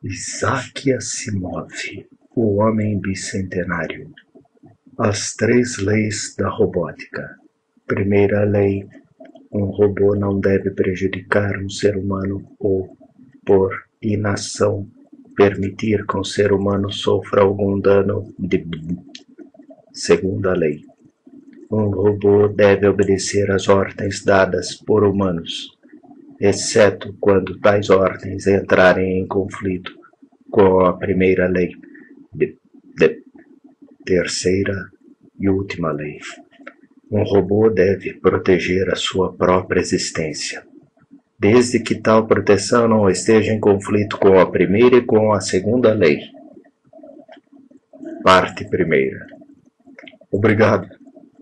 Isaac Asimov, o homem bicentenário. As 3 leis da robótica. Primeira lei: um robô não deve prejudicar um ser humano ou, por inação, permitir que um ser humano sofra algum dano. Segunda lei: um robô deve obedecer às ordens dadas por humanos, exceto quando tais ordens entrarem em conflito com a primeira lei. Terceira e última lei: um robô deve proteger a sua própria existência, desde que tal proteção não esteja em conflito com a primeira e com a segunda lei. Parte primeira. Obrigado,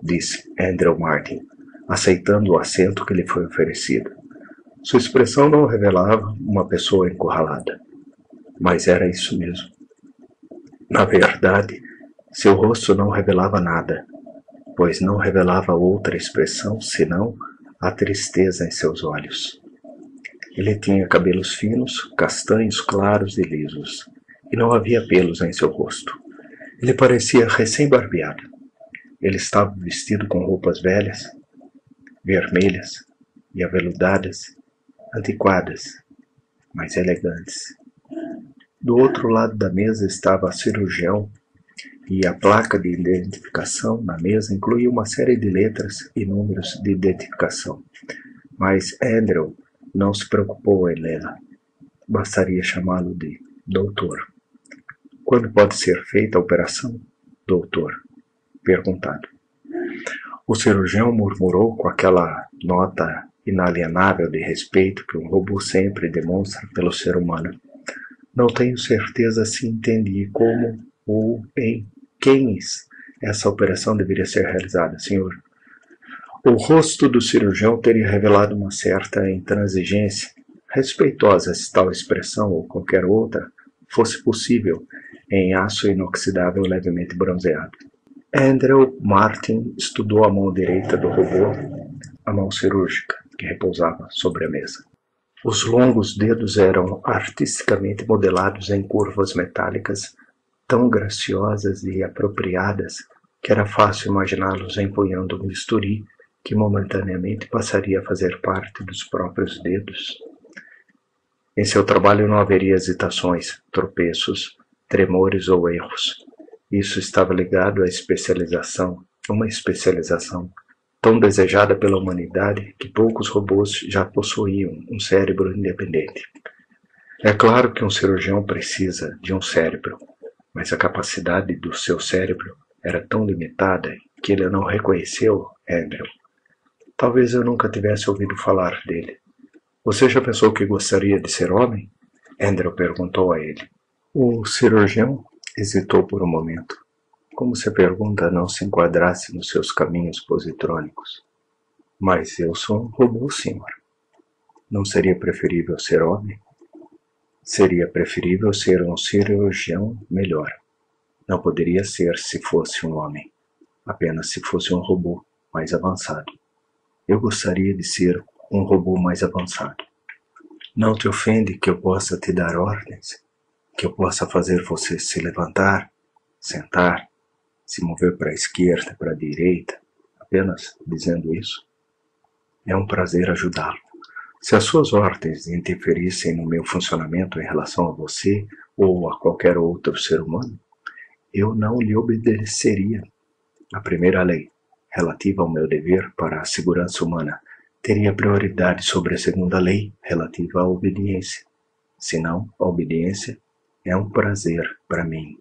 disse Andrew Martin, aceitando o assento que lhe foi oferecido. Sua expressão não revelava uma pessoa encurralada, mas era isso mesmo. Na verdade, seu rosto não revelava nada, pois não revelava outra expressão senão a tristeza em seus olhos. Ele tinha cabelos finos, castanhos claros e lisos, e não havia pelos em seu rosto. Ele parecia recém-barbeado. Ele estava vestido com roupas velhas, vermelhas e aveludadas, antiquadas, mas elegantes. Do outro lado da mesa estava a cirurgião, e a placa de identificação na mesa incluía uma série de letras e números de identificação. Mas Andrew não se preocupou em lê-la. Bastaria chamá-lo de doutor. Quando pode ser feita a operação, doutor? Perguntado. O cirurgião murmurou com aquela nota inalienável de respeito que um robô sempre demonstra pelo ser humano. Não tenho certeza se entendi como ou em quem essa operação deveria ser realizada, senhor. O rosto do cirurgião teria revelado uma certa intransigência, respeitosa se tal expressão ou qualquer outra fosse possível em aço inoxidável levemente bronzeado. Andrew Martin estudou a mão direita do robô, a mão cirúrgica, que repousava sobre a mesa. Os longos dedos eram artisticamente modelados em curvas metálicas, tão graciosas e apropriadas que era fácil imaginá-los empunhando um bisturi que momentaneamente passaria a fazer parte dos próprios dedos. Em seu trabalho não haveria hesitações, tropeços, tremores ou erros. Isso estava ligado à especialização, uma especialização tão desejada pela humanidade que poucos robôs já possuíam um cérebro independente. É claro que um cirurgião precisa de um cérebro, mas a capacidade do seu cérebro era tão limitada que ele não reconheceu Andrew. Talvez eu nunca tivesse ouvido falar dele. Você já pensou que gostaria de ser homem? Andrew perguntou a ele. O cirurgião hesitou por um momento, como se a pergunta não se enquadrasse nos seus caminhos positrônicos. Mas eu sou um robô, senhor. Não seria preferível ser homem? Seria preferível ser um cirurgião melhor. Não poderia ser se fosse um homem, apenas se fosse um robô mais avançado. Eu gostaria de ser um robô mais avançado. Não te ofende que eu possa te dar ordens? Que eu possa fazer você se levantar, sentar, se mover para a esquerda, para a direita, apenas dizendo isso? É um prazer ajudá-lo. Se as suas ordens interferissem no meu funcionamento em relação a você ou a qualquer outro ser humano, eu não lhe obedeceria. A primeira lei, relativa ao meu dever para a segurança humana, teria prioridade sobre a segunda lei, relativa à obediência. Senão, a obediência é um prazer para mim.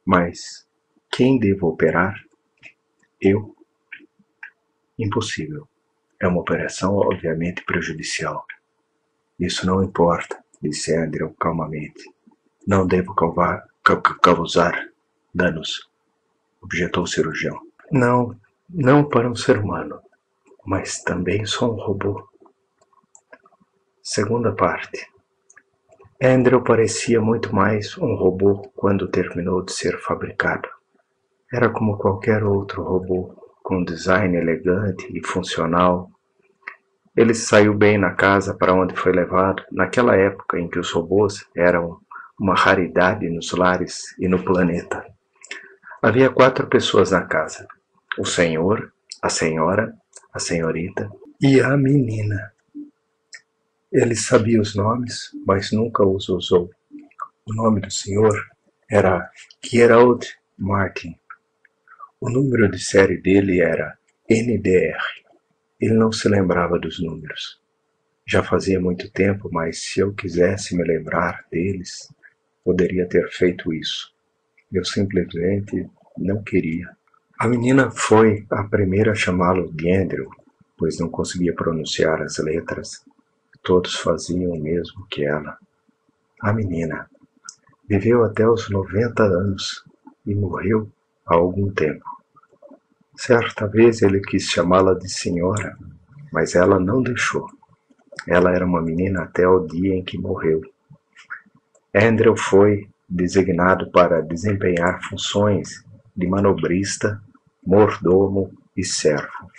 Mas quem devo operar? Eu? Impossível. É uma operação obviamente prejudicial. Isso não importa, disse Andrew calmamente. Não devo causar danos, objetou o cirurgião. Não para um ser humano, mas também sou um robô. Segunda parte. Andrew parecia muito mais um robô quando terminou de ser fabricado. Era como qualquer outro robô, com design elegante e funcional, Ele saiu bem na casa para onde foi levado, naquela época em que os robôs eram uma raridade nos lares e no planeta. Havia 4 pessoas na casa: o senhor, a senhora, a senhorita e a menina. Ele sabia os nomes, mas nunca os usou. O nome do senhor era Gerald Martin. O número de série dele era NDR. Ele não se lembrava dos números. Já fazia muito tempo, mas se eu quisesse me lembrar deles, poderia ter feito isso. Eu simplesmente não queria. A menina foi a primeira a chamá-lo de Andrew, pois não conseguia pronunciar as letras. Todos faziam o mesmo que ela. A menina viveu até os 90 anos e morreu há algum tempo. Certa vez ele quis chamá-la de senhora, mas ela não deixou. Ela era uma menina até o dia em que morreu. Andrew foi designado para desempenhar funções de manobrista, mordomo e servo.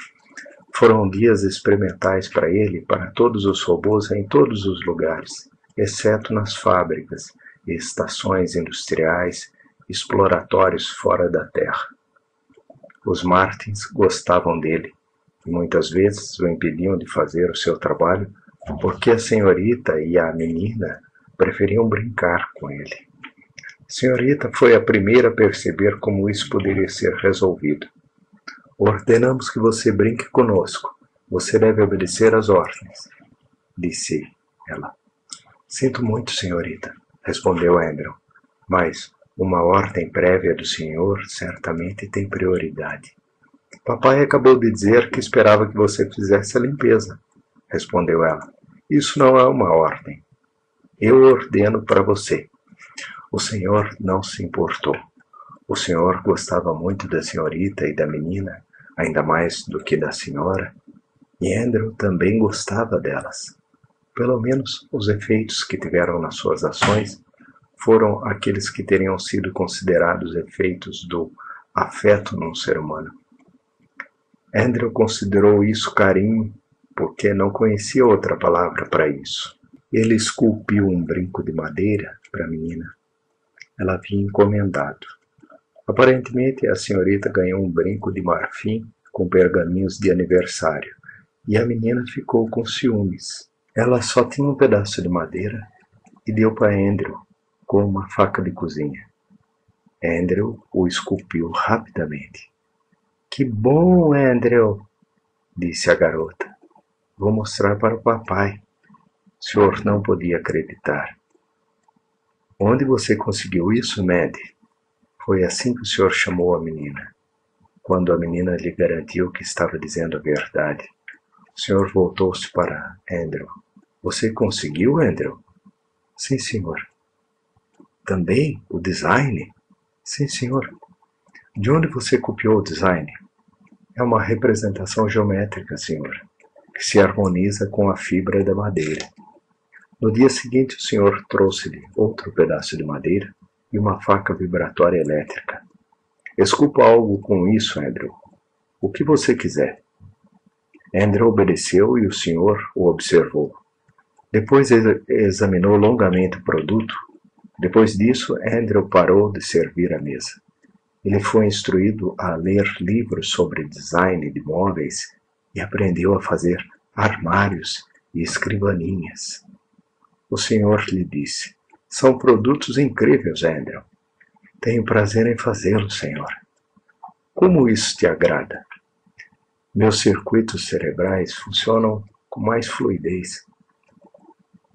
Foram dias experimentais para ele e para todos os robôs em todos os lugares, exceto nas fábricas e estações industriais, exploratórios fora da Terra. Os Martins gostavam dele e muitas vezes o impediam de fazer o seu trabalho porque a senhorita e a menina preferiam brincar com ele. A senhorita foi a primeira a perceber como isso poderia ser resolvido. Ordenamos que você brinque conosco. Você deve obedecer às ordens, disse ela. Sinto muito, senhorita, respondeu Andrew, mas uma ordem prévia do senhor certamente tem prioridade. Papai acabou de dizer que esperava que você fizesse a limpeza, respondeu ela. Isso não é uma ordem. Eu ordeno para você. O senhor não se importou. O senhor gostava muito da senhorita e da menina, ainda mais do que da senhora, e Andrew também gostava delas. Pelo menos os efeitos que tiveram nas suas ações foram aqueles que teriam sido considerados efeitos do afeto num ser humano. Andrew considerou isso carinho porque não conhecia outra palavra para isso. Ele esculpiu um brinco de madeira para a menina. Ela havia encomendado. Aparentemente, a senhorita ganhou um brinco de marfim com pergaminhos de aniversário, e a menina ficou com ciúmes. Ela só tinha um pedaço de madeira e deu para Andrew com uma faca de cozinha. Andrew o esculpiu rapidamente. Que bom, Andrew, disse a garota. Vou mostrar para o papai. O senhor não podia acreditar. Onde você conseguiu isso, Maddie? Foi assim que o senhor chamou a menina. Quando a menina lhe garantiu que estava dizendo a verdade, o senhor voltou-se para Andrew. Você conseguiu, Andrew? Sim, senhor. Também o design? Sim, senhor. De onde você copiou o design? É uma representação geométrica, senhor, que se harmoniza com a fibra da madeira. No dia seguinte, o senhor trouxe-lhe outro pedaço de madeira e uma faca vibratória elétrica. Esculpa algo com isso, Andrew. O que você quiser. Andrew obedeceu e o senhor o observou. Depois examinou longamente o produto. Depois disso, Andrew parou de servir a mesa. Ele foi instruído a ler livros sobre design de móveis e aprendeu a fazer armários e escrivaninhas. O senhor lhe disse: são produtos incríveis, Andrew. Tenho prazer em fazê-los, senhor. Como isso te agrada? Meus circuitos cerebrais funcionam com mais fluidez.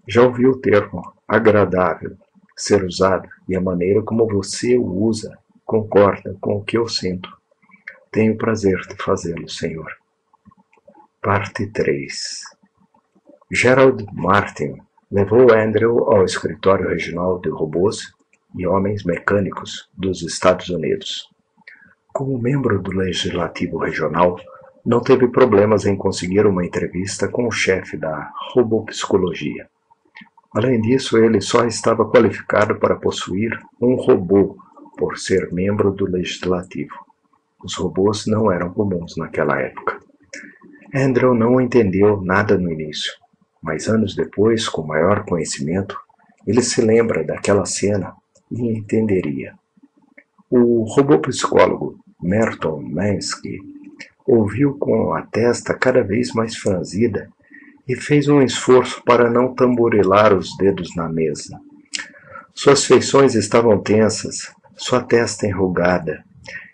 Já ouvi o termo agradável ser usado e a maneira como você o usa concorda com o que eu sinto. Tenho prazer de fazê-lo, senhor. Parte 3. Gerald Martin levou Andrew ao escritório regional de robôs e homens mecânicos dos Estados Unidos. Como membro do Legislativo Regional, não teve problemas em conseguir uma entrevista com o chefe da robopsicologia. Além disso, ele só estava qualificado para possuir um robô por ser membro do Legislativo. Os robôs não eram comuns naquela época. Andrew não entendeu nada no início, mas anos depois, com maior conhecimento, ele se lembra daquela cena e entenderia. O robô psicólogo Merton Mansky ouviu com a testa cada vez mais franzida e fez um esforço para não tamborilar os dedos na mesa. Suas feições estavam tensas, sua testa enrugada,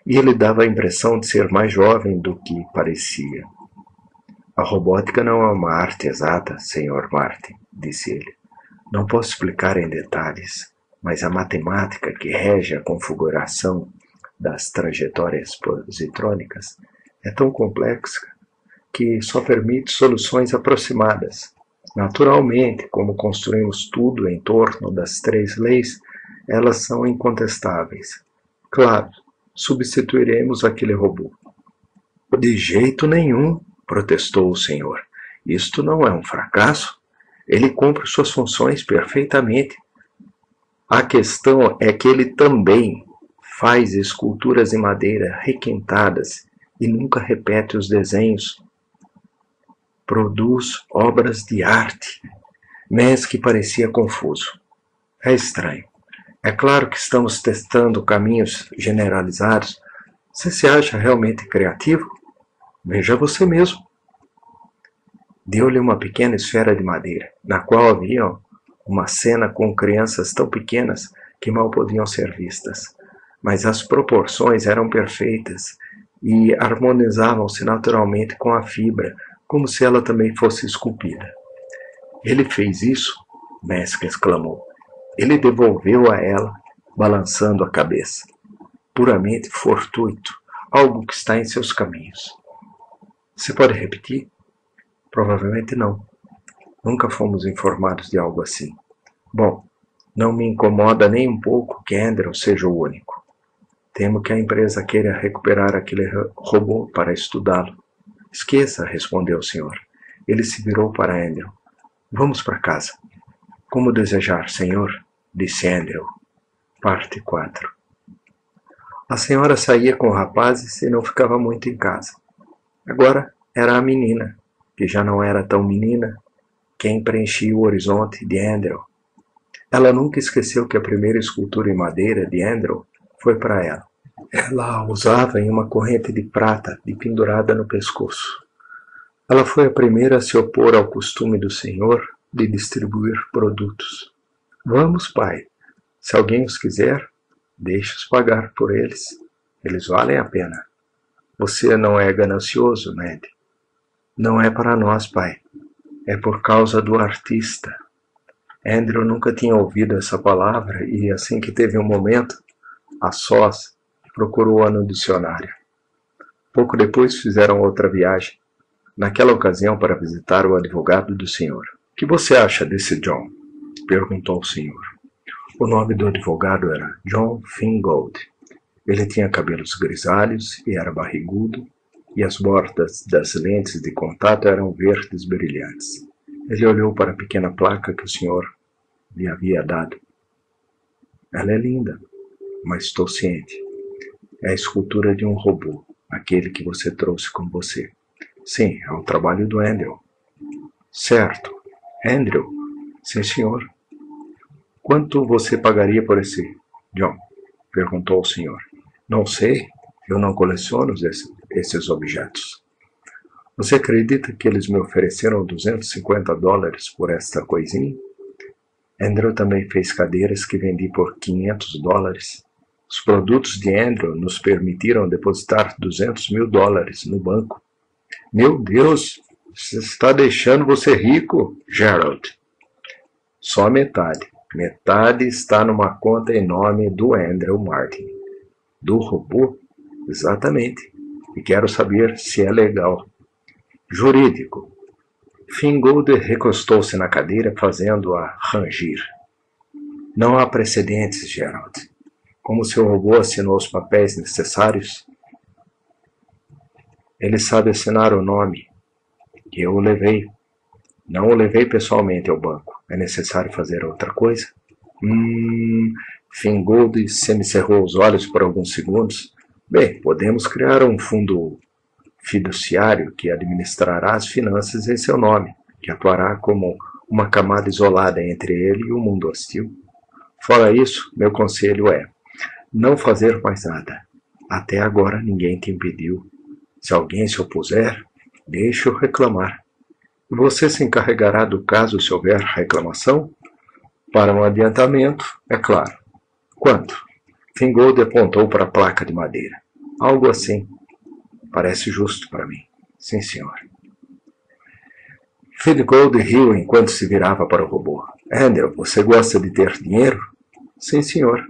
e ele dava a impressão de ser mais jovem do que parecia. A robótica não é uma arte exata, Sr. Martin, disse ele. Não posso explicar em detalhes, mas a matemática que rege a configuração das trajetórias positrônicas é tão complexa que só permite soluções aproximadas. Naturalmente, como construímos tudo em torno das 3 leis, elas são incontestáveis. Claro, substituiremos aquele robô. De jeito nenhum, protestou o senhor. Isto não é um fracasso. Ele cumpre suas funções perfeitamente. A questão é que ele também faz esculturas em madeira requintadas e nunca repete os desenhos. Produz obras de arte. Mansky parecia confuso. É estranho. É claro que estamos testando caminhos generalizados. Você se acha realmente criativo? Veja você mesmo. Deu-lhe uma pequena esfera de madeira, na qual havia uma cena com crianças tão pequenas que mal podiam ser vistas. Mas as proporções eram perfeitas e harmonizavam-se naturalmente com a fibra, como se ela também fosse esculpida. Ele fez isso? Mansky exclamou. Ele devolveu a ela, balançando a cabeça. Puramente fortuito, algo que está em seus caminhos. Você pode repetir? Provavelmente não. Nunca fomos informados de algo assim. Bom, não me incomoda nem um pouco que Andrew seja o único. Temo que a empresa queira recuperar aquele robô para estudá-lo. Esqueça, respondeu o senhor. Ele se virou para Andrew. Vamos para casa. Como desejar, senhor, disse Andrew. Parte 4. A senhora saía com rapazes e não ficava muito em casa. Agora era a menina, que já não era tão menina, quem preenchia o horizonte de Andrew. Ela nunca esqueceu que a primeira escultura em madeira de Andrew foi para ela. Ela a usava em uma corrente de prata pendurada no pescoço. Ela foi a primeira a se opor ao costume do senhor de distribuir produtos. Vamos, pai. Se alguém os quiser, deixe-os pagar por eles. Eles valem a pena. Você não é ganancioso, Ned? Não é para nós, pai. É por causa do artista. Andrew nunca tinha ouvido essa palavra e, assim que teve um momento, a sós, procurou-a no dicionário. Pouco depois fizeram outra viagem, naquela ocasião para visitar o advogado do senhor. O que você acha desse John? Perguntou o senhor. O nome do advogado era John Fingold. Ele tinha cabelos grisalhos e era barrigudo, e as bordas das lentes de contato eram verdes brilhantes. Ele olhou para a pequena placa que o senhor lhe havia dado. Ela é linda, mas estou ciente. É a escultura de um robô, aquele que você trouxe com você. Sim, é o trabalho do Andrew. Certo. Andrew? Sim, senhor. Quanto você pagaria por esse, John? Perguntou o senhor. Não sei. Eu não coleciono esses objetos. Você acredita que eles me ofereceram $250 por esta coisinha? Andrew também fez cadeiras que vendi por $500. Os produtos de Andrew nos permitiram depositar $200 mil no banco. Meu Deus, você está deixando você rico, Gerald. Só metade. Metade está numa conta em nome do Andrew Martin. Do robô? Exatamente. E quero saber se é legal. Jurídico. Fingold recostou-se na cadeira, fazendo-a rangir. Não há precedentes, Gerald. Como seu robô assinou os papéis necessários, ele sabe assinar o nome. E eu o levei. Não o levei pessoalmente ao banco. É necessário fazer outra coisa? Fingold semicerrou os olhos por alguns segundos. Bem, podemos criar um fundo fiduciário que administrará as finanças em seu nome, que atuará como uma camada isolada entre ele e o mundo hostil. Fora isso, meu conselho é não fazer mais nada. Até agora ninguém te impediu. Se alguém se opuser, deixe-o reclamar. Você se encarregará do caso se houver reclamação? Para um adiantamento, é claro. Quanto? Fingold apontou para a placa de madeira. Algo assim. Parece justo para mim. Sim, senhor. Fingold riu enquanto se virava para o robô. Andrew, você gosta de ter dinheiro? Sim, senhor.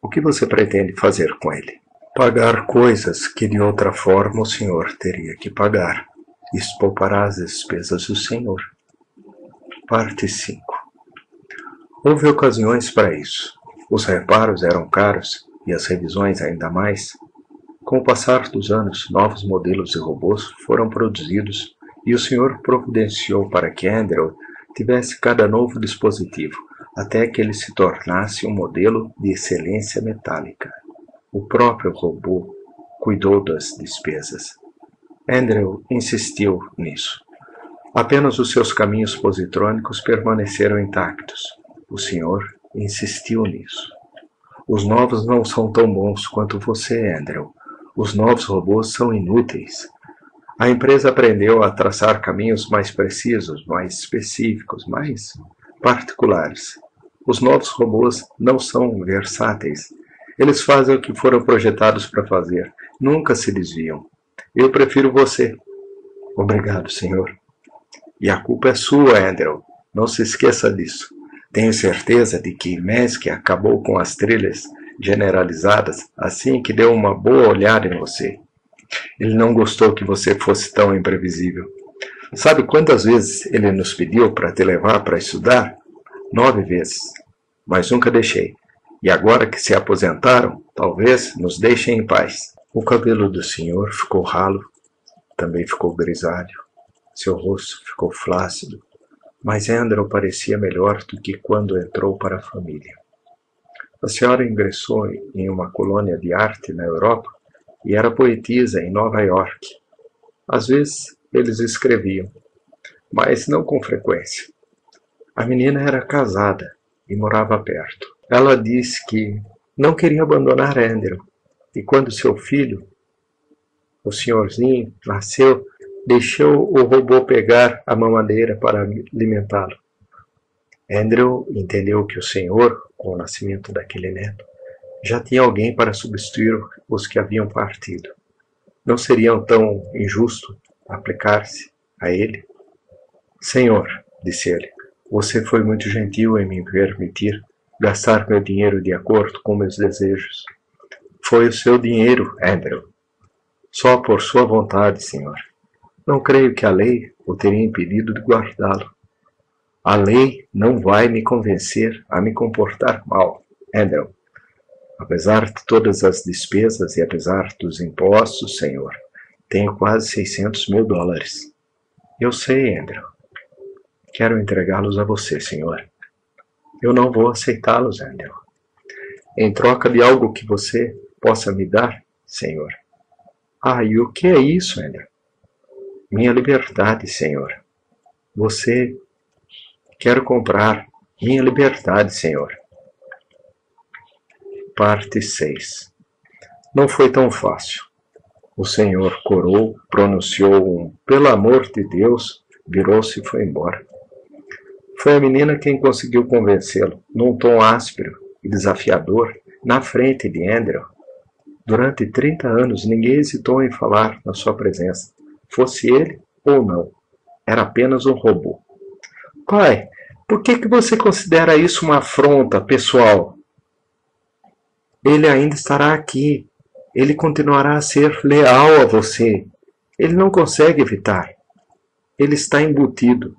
O que você pretende fazer com ele? Pagar coisas que de outra forma o senhor teria que pagar. Isso poupará as despesas do senhor. Parte 5. Houve ocasiões para isso. Os reparos eram caros e as revisões ainda mais. Com o passar dos anos, novos modelos de robôs foram produzidos e o senhor providenciou para que Andrew tivesse cada novo dispositivo, até que ele se tornasse um modelo de excelência metálica. O próprio robô cuidou das despesas. Andrew insistiu nisso. Apenas os seus caminhos positrônicos permaneceram intactos. O senhor insistiu nisso. Os novos não são tão bons quanto você, Andrew. Os novos robôs são inúteis. A empresa aprendeu a traçar caminhos mais precisos, mais específicos, mais particulares. Os novos robôs não são versáteis. Eles fazem o que foram projetados para fazer. Nunca se desviam. Eu prefiro você. Obrigado, senhor. E a culpa é sua, Andrew. Não se esqueça disso. Tenho certeza de que Mask acabou com as trilhas generalizadas assim que deu uma boa olhada em você. Ele não gostou que você fosse tão imprevisível. Sabe quantas vezes ele nos pediu para te levar para estudar? 9 vezes. Mas nunca deixei. E agora que se aposentaram, talvez nos deixem em paz. O cabelo do senhor ficou ralo, também ficou grisalho. Seu rosto ficou flácido. Mas Andrew parecia melhor do que quando entrou para a família. A senhora ingressou em uma colônia de arte na Europa e era poetisa em Nova York. Às vezes eles escreviam, mas não com frequência. A menina era casada e morava perto. Ela disse que não queria abandonar Andrew, e quando seu filho, o senhorzinho, nasceu, deixou o robô pegar a mamadeira para alimentá-lo. Andrew entendeu que o senhor, com o nascimento daquele neto, já tinha alguém para substituir os que haviam partido. Não seria tão injusto aplicar-se a ele? Senhor, disse ele, você foi muito gentil em me permitir gastar meu dinheiro de acordo com meus desejos. Foi o seu dinheiro, Andrew. Só por sua vontade, senhor. Não creio que a lei o teria impedido de guardá-lo. A lei não vai me convencer a me comportar mal, Andrew. Apesar de todas as despesas e apesar dos impostos, senhor, tenho quase $600 mil. Eu sei, Andrew. Quero entregá-los a você, senhor. Eu não vou aceitá-los, Andrew. Em troca de algo que você possa me dar, senhor. Ah, e o que é isso, Andrew? Minha liberdade, senhor. Você... Quero comprar minha liberdade, senhor. Parte 6. Não foi tão fácil. O senhor corou, pronunciou um "pelo amor de Deus", virou-se e foi embora. Foi a menina quem conseguiu convencê-lo, num tom áspero e desafiador, na frente de Andrew. Durante 30 anos ninguém hesitou em falar na sua presença, fosse ele ou não. Era apenas um robô. Pai, por que você considera isso uma afronta pessoal? Ele ainda estará aqui. Ele continuará a ser leal a você. Ele não consegue evitar. Ele está embutido.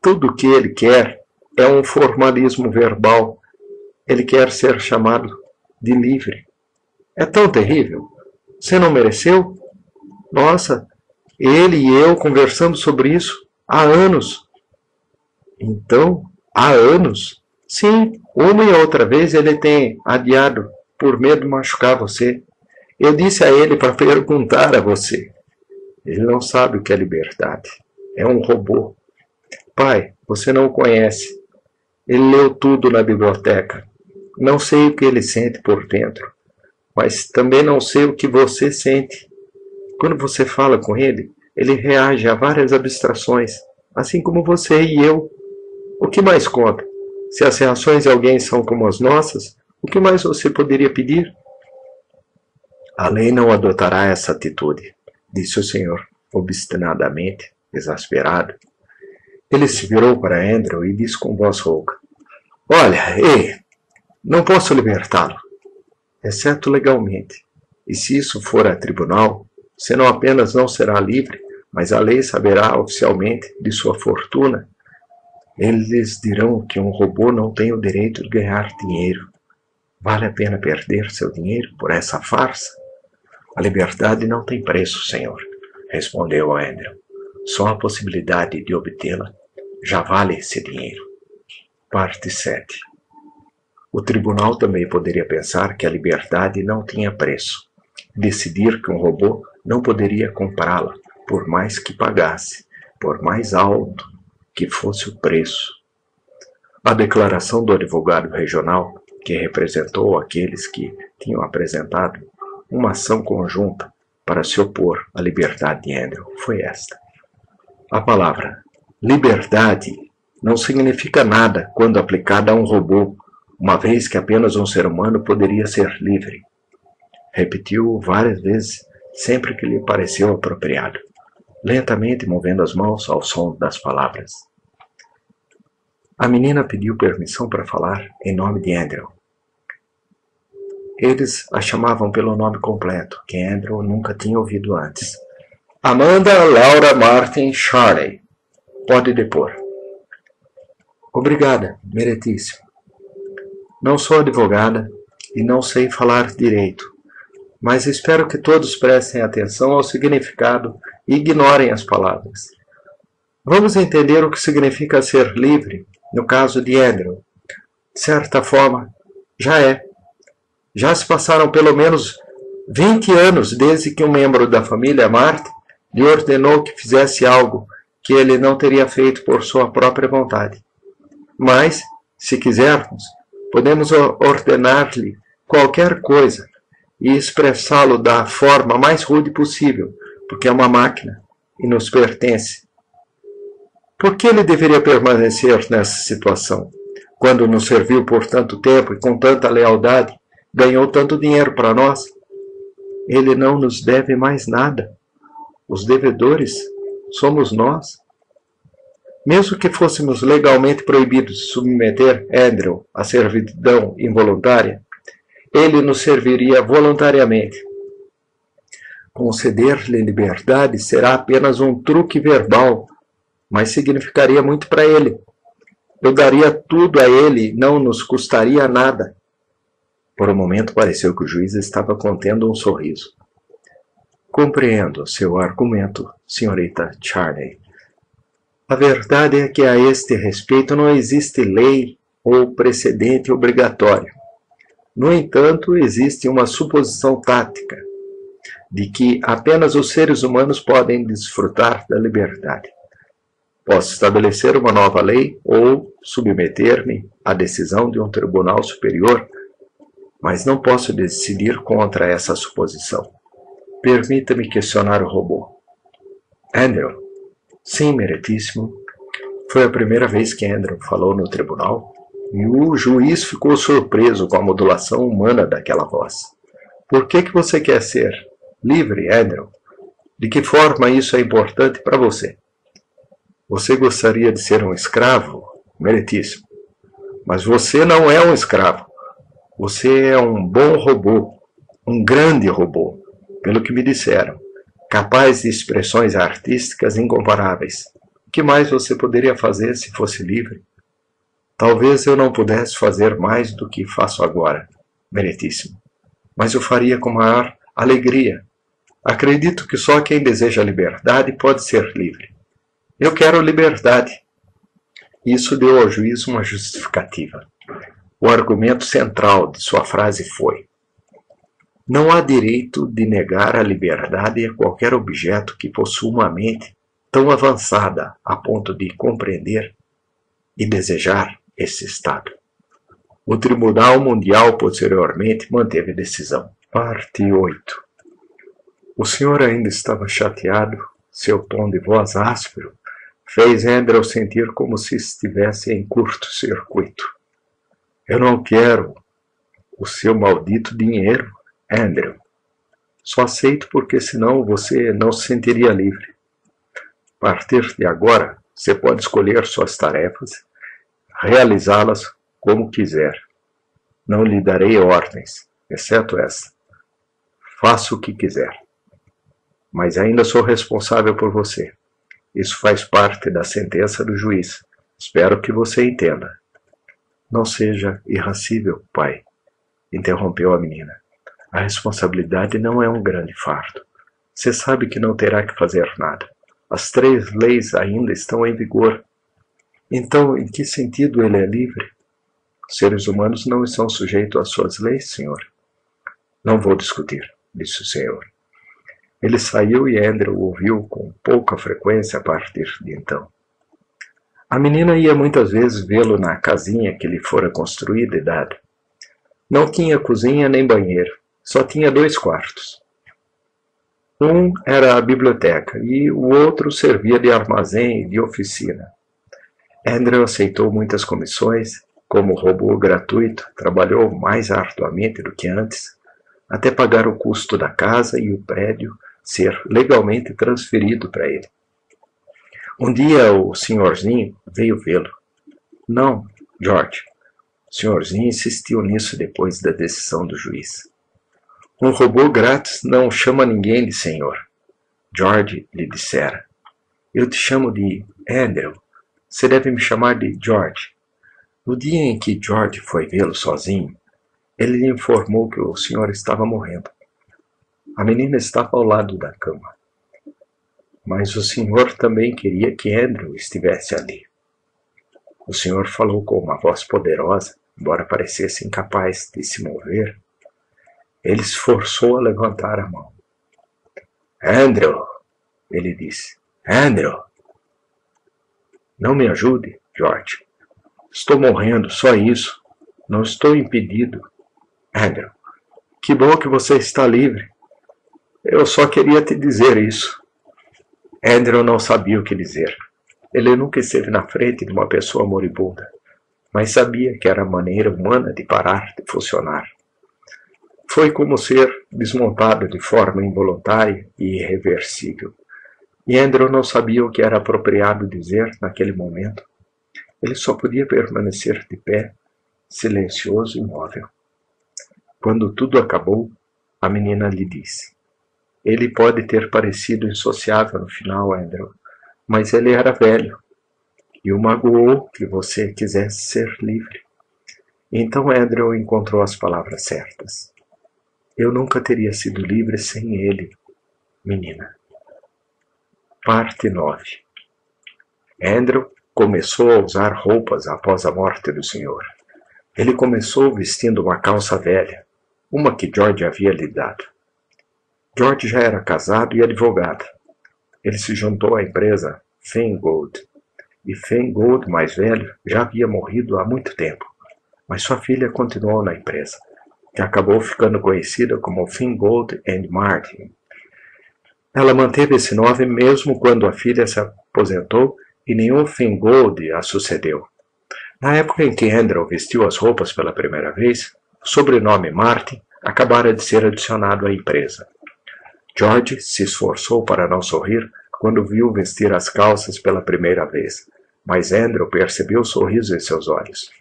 Tudo o que ele quer é um formalismo verbal. Ele quer ser chamado de livre. É tão terrível. Você não mereceu? Nossa, ele e eu conversamos sobre isso há anos. Então, há anos? Sim, uma e outra vez ele tem adiado por medo de machucar você. Eu disse a ele para perguntar a você. Ele não sabe o que é liberdade. É um robô. Pai, você não o conhece. Ele leu tudo na biblioteca. Não sei o que ele sente por dentro, mas também não sei o que você sente. Quando você fala com ele, ele reage a várias abstrações, assim como você e eu. O que mais conta? Se as reações de alguém são como as nossas, o que mais você poderia pedir? A lei não adotará essa atitude, disse o senhor, obstinadamente, exasperado. Ele se virou para Andrew e disse com voz rouca: Olha, ei, não posso libertá-lo, exceto legalmente. E se isso for a tribunal, você não apenas não será livre, mas a lei saberá oficialmente de sua fortuna. Eles dirão que um robô não tem o direito de ganhar dinheiro. Vale a pena perder seu dinheiro por essa farsa? A liberdade não tem preço, senhor, respondeu Andrew. Só a possibilidade de obtê-la já vale esse dinheiro. Parte 7. O tribunal também poderia pensar que a liberdade não tinha preço. Decidir que um robô não poderia comprá-la, por mais que pagasse, por mais alto que fosse o preço. A declaração do advogado regional, que representou aqueles que tinham apresentado uma ação conjunta para se opor à liberdade de Andrew, foi esta. A palavra liberdade não significa nada quando aplicada a um robô, uma vez que apenas um ser humano poderia ser livre. Repetiu várias vezes, sempre que lhe pareceu apropriado, lentamente movendo as mãos ao som das palavras. A menina pediu permissão para falar em nome de Andrew. Eles a chamavam pelo nome completo, que Andrew nunca tinha ouvido antes. Amanda Laura Martin Charney. Pode depor. Obrigada, meritíssimo. Não sou advogada e não sei falar direito, mas espero que todos prestem atenção ao significado e ignorem as palavras. Vamos entender o que significa ser livre, no caso de Andrew. De certa forma, já é. Já se passaram pelo menos 20 anos desde que um membro da família Martin lhe ordenou que fizesse algo que ele não teria feito por sua própria vontade. Mas, se quisermos, podemos ordenar-lhe qualquer coisa e expressá-lo da forma mais rude possível, porque é uma máquina e nos pertence. Por que ele deveria permanecer nessa situação, quando nos serviu por tanto tempo e com tanta lealdade, ganhou tanto dinheiro para nós? Ele não nos deve mais nada. Os devedores somos nós. Mesmo que fôssemos legalmente proibidos de submeter Andrew à servidão involuntária, ele nos serviria voluntariamente. Conceder-lhe liberdade será apenas um truque verbal, mas significaria muito para ele. Eu daria tudo a ele, não nos custaria nada. Por um momento pareceu que o juiz estava contendo um sorriso. Compreendo seu argumento, senhorita Charney. A verdade é que a este respeito não existe lei ou precedente obrigatório. No entanto, existe uma suposição tática de que apenas os seres humanos podem desfrutar da liberdade. Posso estabelecer uma nova lei ou submeter-me à decisão de um tribunal superior, mas não posso decidir contra essa suposição. Permita-me questionar o robô. Andrew. Sim, meritíssimo. Foi a primeira vez que Andrew falou no tribunal, e o juiz ficou surpreso com a modulação humana daquela voz. Por que você quer ser livre, Andrew? De que forma isso é importante para você? Você gostaria de ser um escravo? Meritíssimo. Mas você não é um escravo. Você é um bom robô, um grande robô, pelo que me disseram, capaz de expressões artísticas incomparáveis. O que mais você poderia fazer se fosse livre? Talvez eu não pudesse fazer mais do que faço agora, meritíssimo, mas eu faria com maior alegria. Acredito que só quem deseja liberdade pode ser livre. Eu quero liberdade. Isso deu ao juiz uma justificativa. O argumento central de sua frase foi: Não há direito de negar a liberdade a qualquer objeto que possua uma mente tão avançada a ponto de compreender e desejar esse estado. O Tribunal Mundial posteriormente manteve a decisão. Parte 8. O senhor ainda estava chateado. Seu tom de voz áspero fez Andrew sentir como se estivesse em curto-circuito. Eu não quero o seu maldito dinheiro, Andrew. Só aceito porque senão você não se sentiria livre. A partir de agora, você pode escolher suas tarefas, realizá-las como quiser. Não lhe darei ordens, exceto essa. Faça o que quiser. Mas ainda sou responsável por você. Isso faz parte da sentença do juiz. Espero que você entenda. Não seja irascível, pai, interrompeu a menina. A responsabilidade não é um grande fardo. Você sabe que não terá que fazer nada. As 3 leis ainda estão em vigor. Então, em que sentido ele é livre? Os seres humanos não estão sujeitos às suas leis, senhor. Não vou discutir, disse o senhor. Ele saiu e Andrew ouviu com pouca frequência a partir de então. A menina ia muitas vezes vê-lo na casinha que lhe fora construída e dada. Não tinha cozinha nem banheiro, só tinha 2 quartos. Um era a biblioteca e o outro servia de armazém e de oficina. Andrew aceitou muitas comissões. Como robô gratuito, trabalhou mais arduamente do que antes, até pagar o custo da casa e o prédio ser legalmente transferido para ele. Um dia o senhorzinho veio vê-lo. Não, George. O senhorzinho insistiu nisso depois da decisão do juiz. Um robô grátis não chama ninguém de senhor. George lhe dissera. Eu te chamo de Andrew. Você deve me chamar de George. No dia em que George foi vê-lo sozinho, ele lhe informou que o senhor estava morrendo. A menina estava ao lado da cama. Mas o senhor também queria que Andrew estivesse ali. O senhor falou com uma voz poderosa, embora parecesse incapaz de se mover. Ele se forçou a levantar a mão. Andrew, ele disse. Andrew. Não me ajude, George. Estou morrendo, só isso. Não estou impedido. Andrew, que bom que você está livre. Eu só queria te dizer isso. Andrew não sabia o que dizer. Ele nunca esteve na frente de uma pessoa moribunda, mas sabia que era a maneira humana de parar de funcionar. Foi como ser desmontado de forma involuntária e irreversível. E Andrew não sabia o que era apropriado dizer naquele momento. Ele só podia permanecer de pé, silencioso e imóvel. Quando tudo acabou, a menina lhe disse. Ele pode ter parecido insociável no final, Andrew, mas ele era velho, e o magoou que você quisesse ser livre. Então Andrew encontrou as palavras certas. Eu nunca teria sido livre sem ele, menina. Parte 9. Andrew começou a usar roupas após a morte do senhor. Ele começou vestindo uma calça velha, uma que George havia lhe dado. George já era casado e advogado. Ele se juntou à empresa Feingold. E Feingold, mais velho, já havia morrido há muito tempo, mas sua filha continuou na empresa, que acabou ficando conhecida como Feingold & Martin. Ela manteve esse nome mesmo quando a filha se aposentou e nenhum Feingold a sucedeu. Na época em que Andrew vestiu as roupas pela primeira vez, o sobrenome Martin acabara de ser adicionado à empresa. George se esforçou para não sorrir quando viu vestir as calças pela primeira vez, mas Andrew percebeu o sorriso em seus olhos.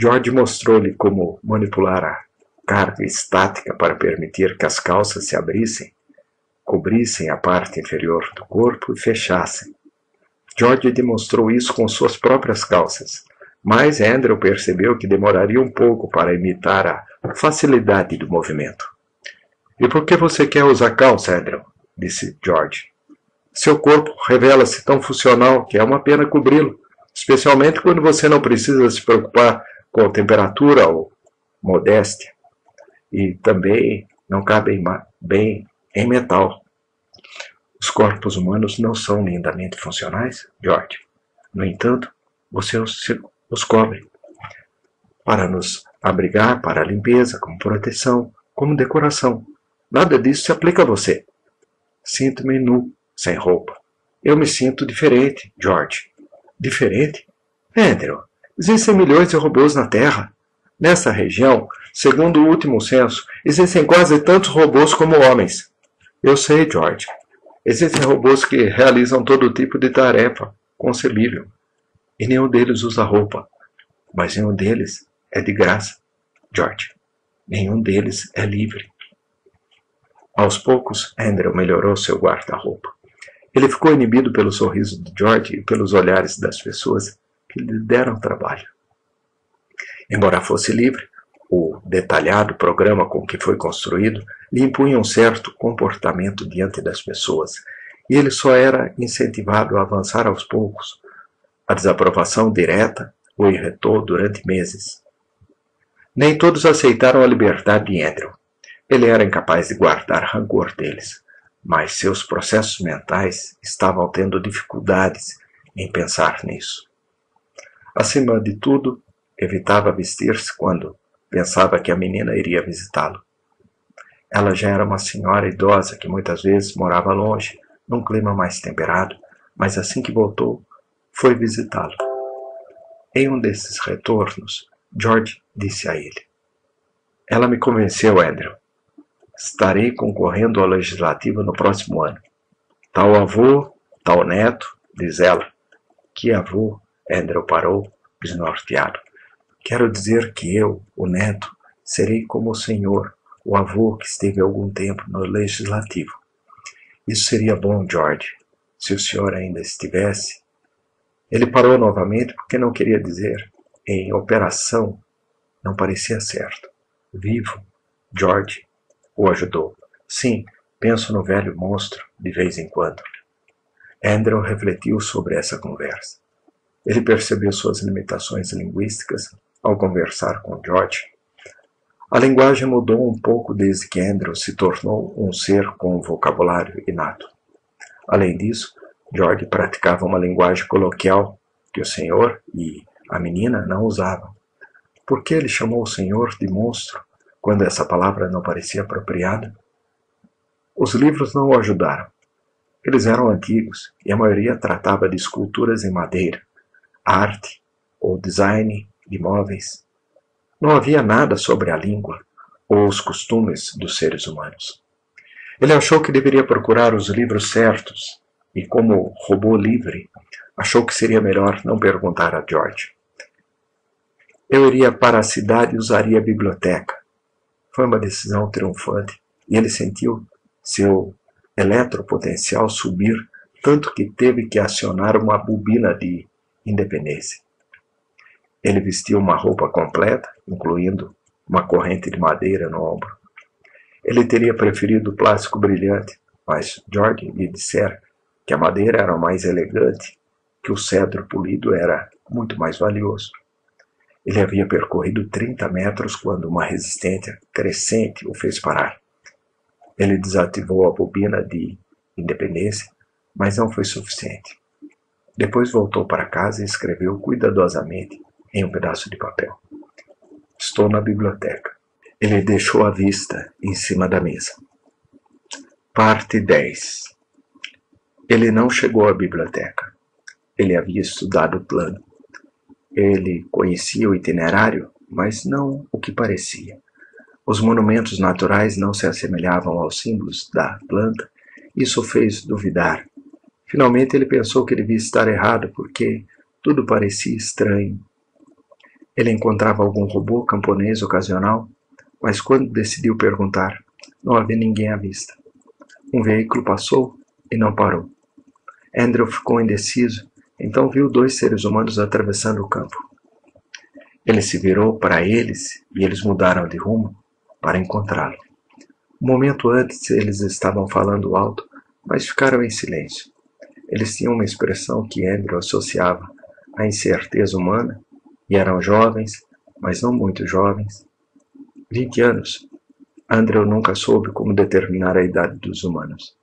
George mostrou-lhe como manipular a carga estática para permitir que as calças se abrissem, cobrissem a parte inferior do corpo e fechassem. George demonstrou isso com suas próprias calças, mas Andrew percebeu que demoraria um pouco para imitar a facilidade do movimento. E por que você quer usar calça, Andrew? Disse George. Seu corpo revela-se tão funcional que é uma pena cobri-lo, especialmente quando você não precisa se preocupar com temperatura ou modéstia. E também não cabem bem em metal. Os corpos humanos não são lindamente funcionais, George. No entanto, você os cobre para nos abrigar, para a limpeza, como proteção, como decoração. Nada disso se aplica a você. Sinto-me nu, sem roupa. Eu me sinto diferente, George. Diferente? Andrew, existem milhões de robôs na Terra. Nessa região, segundo o último censo, existem quase tantos robôs como homens. Eu sei, George. Existem robôs que realizam todo tipo de tarefa concebível. E nenhum deles usa roupa. Mas nenhum deles é de graça, George. Nenhum deles é livre. Aos poucos, Andrew melhorou seu guarda-roupa. Ele ficou inibido pelo sorriso de George e pelos olhares das pessoas que lhe deram trabalho. Embora fosse livre, o detalhado programa com que foi construído lhe impunha um certo comportamento diante das pessoas, e ele só era incentivado a avançar aos poucos. A desaprovação direta o irritou durante meses. Nem todos aceitaram a liberdade de Andrew. Ele era incapaz de guardar rancor deles, mas seus processos mentais estavam tendo dificuldades em pensar nisso. Acima de tudo, evitava vestir-se quando pensava que a menina iria visitá-lo. Ela já era uma senhora idosa que muitas vezes morava longe, num clima mais temperado, mas assim que voltou, foi visitá-lo. Em um desses retornos, George disse a ele: "Ela me convenceu, Andrew. Estarei concorrendo ao legislativo no próximo ano. Tal avô, tal neto", diz ela. "Que avô?" Andrew parou, desnorteado. "Quero dizer que eu, o neto, serei como o senhor, o avô que esteve algum tempo no legislativo. Isso seria bom, George, se o senhor ainda estivesse." Ele parou novamente porque não queria dizer. Em operação, não parecia certo. "Vivo." George o ajudou. "Sim, penso no velho monstro de vez em quando." Andrew refletiu sobre essa conversa. Ele percebeu suas limitações linguísticas ao conversar com George. A linguagem mudou um pouco desde que Andrew se tornou um ser com um vocabulário inato. Além disso, George praticava uma linguagem coloquial que o senhor e a menina não usavam. Por que ele chamou o senhor de monstro quando essa palavra não parecia apropriada? Os livros não o ajudaram. Eles eram antigos e a maioria tratava de esculturas em madeira, arte ou design de móveis. Não havia nada sobre a língua ou os costumes dos seres humanos. Ele achou que deveria procurar os livros certos e, como robô livre, achou que seria melhor não perguntar a George. "Eu iria para a cidade e usaria a biblioteca." Foi uma decisão triunfante e ele sentiu seu eletropotencial subir tanto que teve que acionar uma bobina de independência. Ele vestiu uma roupa completa, incluindo uma corrente de madeira no ombro. Ele teria preferido o plástico brilhante, mas George lhe dissera que a madeira era mais elegante, que o cedro polido era muito mais valioso. Ele havia percorrido 30 metros quando uma resistência crescente o fez parar. Ele desativou a bobina de independência, mas não foi suficiente. Depois voltou para casa e escreveu cuidadosamente em um pedaço de papel: "Estou na biblioteca." Ele deixou a vista em cima da mesa. Parte 10. Ele não chegou à biblioteca. Ele havia estudado o plano. Ele conhecia o itinerário, mas não o que parecia. Os monumentos naturais não se assemelhavam aos símbolos da planta. Isso o fez duvidar. Finalmente ele pensou que devia estar errado, porque tudo parecia estranho. Ele encontrava algum robô camponês ocasional, mas quando decidiu perguntar, não havia ninguém à vista. Um veículo passou e não parou. Andrew ficou indeciso, então viu 2 seres humanos atravessando o campo. Ele se virou para eles e eles mudaram de rumo para encontrá-lo. Um momento antes eles estavam falando alto, mas ficaram em silêncio. Eles tinham uma expressão que Andrew associava à incerteza humana e eram jovens, mas não muito jovens. 20 anos. Andrew nunca soube como determinar a idade dos humanos.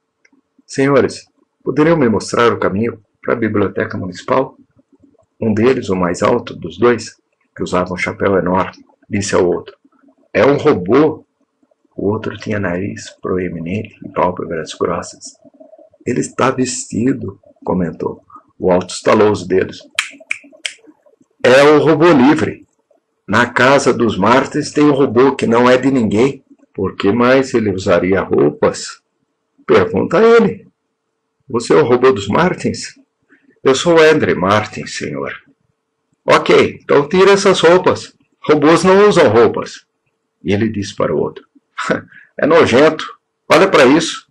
Senhores, poderiam me mostrar o caminho para a biblioteca municipal? Um deles, o mais alto dos dois, que usava um chapéu enorme, disse ao outro. É um robô! O outro tinha nariz proeminente e pálpebras grossas. Ele está vestido, comentou. O alto estalou os dedos. É o robô livre. Na casa dos Martins tem um robô que não é de ninguém. Por que mais ele usaria roupas? Pergunta a ele. Você é o robô dos Martins? Eu sou Andrew Martin, senhor. Ok, então tira essas roupas. Robôs não usam roupas. E ele disse para o outro. É nojento. Olha para isso.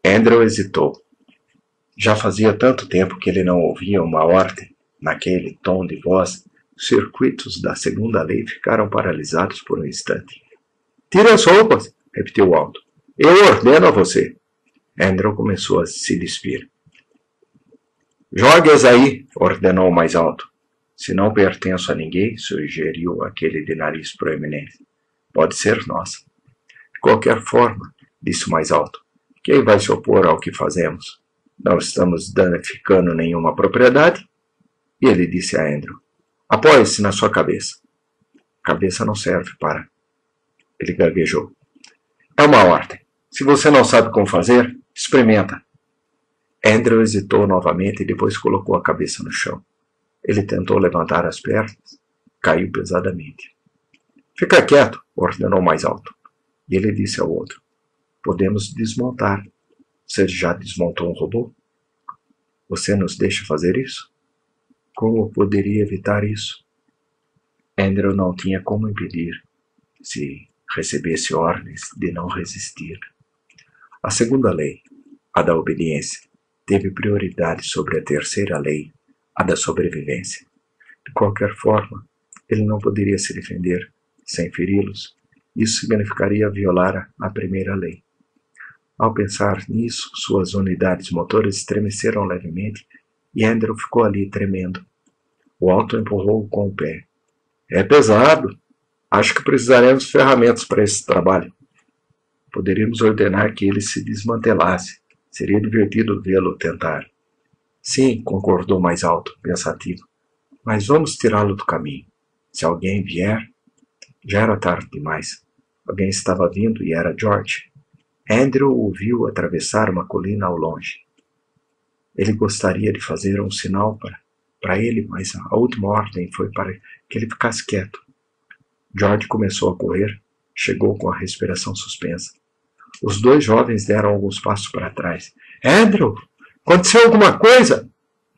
Andrew hesitou. Já fazia tanto tempo que ele não ouvia uma ordem. Naquele tom de voz, os circuitos da segunda lei ficaram paralisados por um instante. Tire as roupas, repetiu o alto. Eu ordeno a você. Andrew começou a se despir. Jogue-as aí, ordenou o mais alto. Se não pertenço a ninguém, sugeriu aquele de nariz proeminente. Pode ser nossa. De qualquer forma, disse o mais alto, quem vai se opor ao que fazemos? Não estamos danificando nenhuma propriedade? E ele disse a Andrew, apoie-se na sua cabeça. Cabeça não serve para... Ele gaguejou. É uma ordem. Se você não sabe como fazer, experimenta. Andrew hesitou novamente e depois colocou a cabeça no chão. Ele tentou levantar as pernas, caiu pesadamente. Fica quieto, ordenou mais alto. E ele disse ao outro, podemos desmontar. Você já desmontou um robô? Você nos deixa fazer isso? Como poderia evitar isso? Andrew não tinha como impedir, se recebesse ordens de não resistir. A segunda lei, a da obediência, teve prioridade sobre a terceira lei, a da sobrevivência. De qualquer forma, ele não poderia se defender sem feri-los. Isso significaria violar a primeira lei. Ao pensar nisso, suas unidades motoras estremeceram levemente e Andrew ficou ali tremendo. O alto empurrou-o com o pé. É pesado. Acho que precisaremos de ferramentas para esse trabalho. Poderíamos ordenar que ele se desmantelasse. Seria divertido vê-lo tentar. Sim, concordou mais alto, pensativo. Mas vamos tirá-lo do caminho. Se alguém vier... Já era tarde demais. Alguém estava vindo e era George. Andrew o viu atravessar uma colina ao longe. Ele gostaria de fazer um sinal para ele, mas a última ordem foi para que ele ficasse quieto. George começou a correr, chegou com a respiração suspensa. Os dois jovens deram alguns passos para trás. Andrew, aconteceu alguma coisa?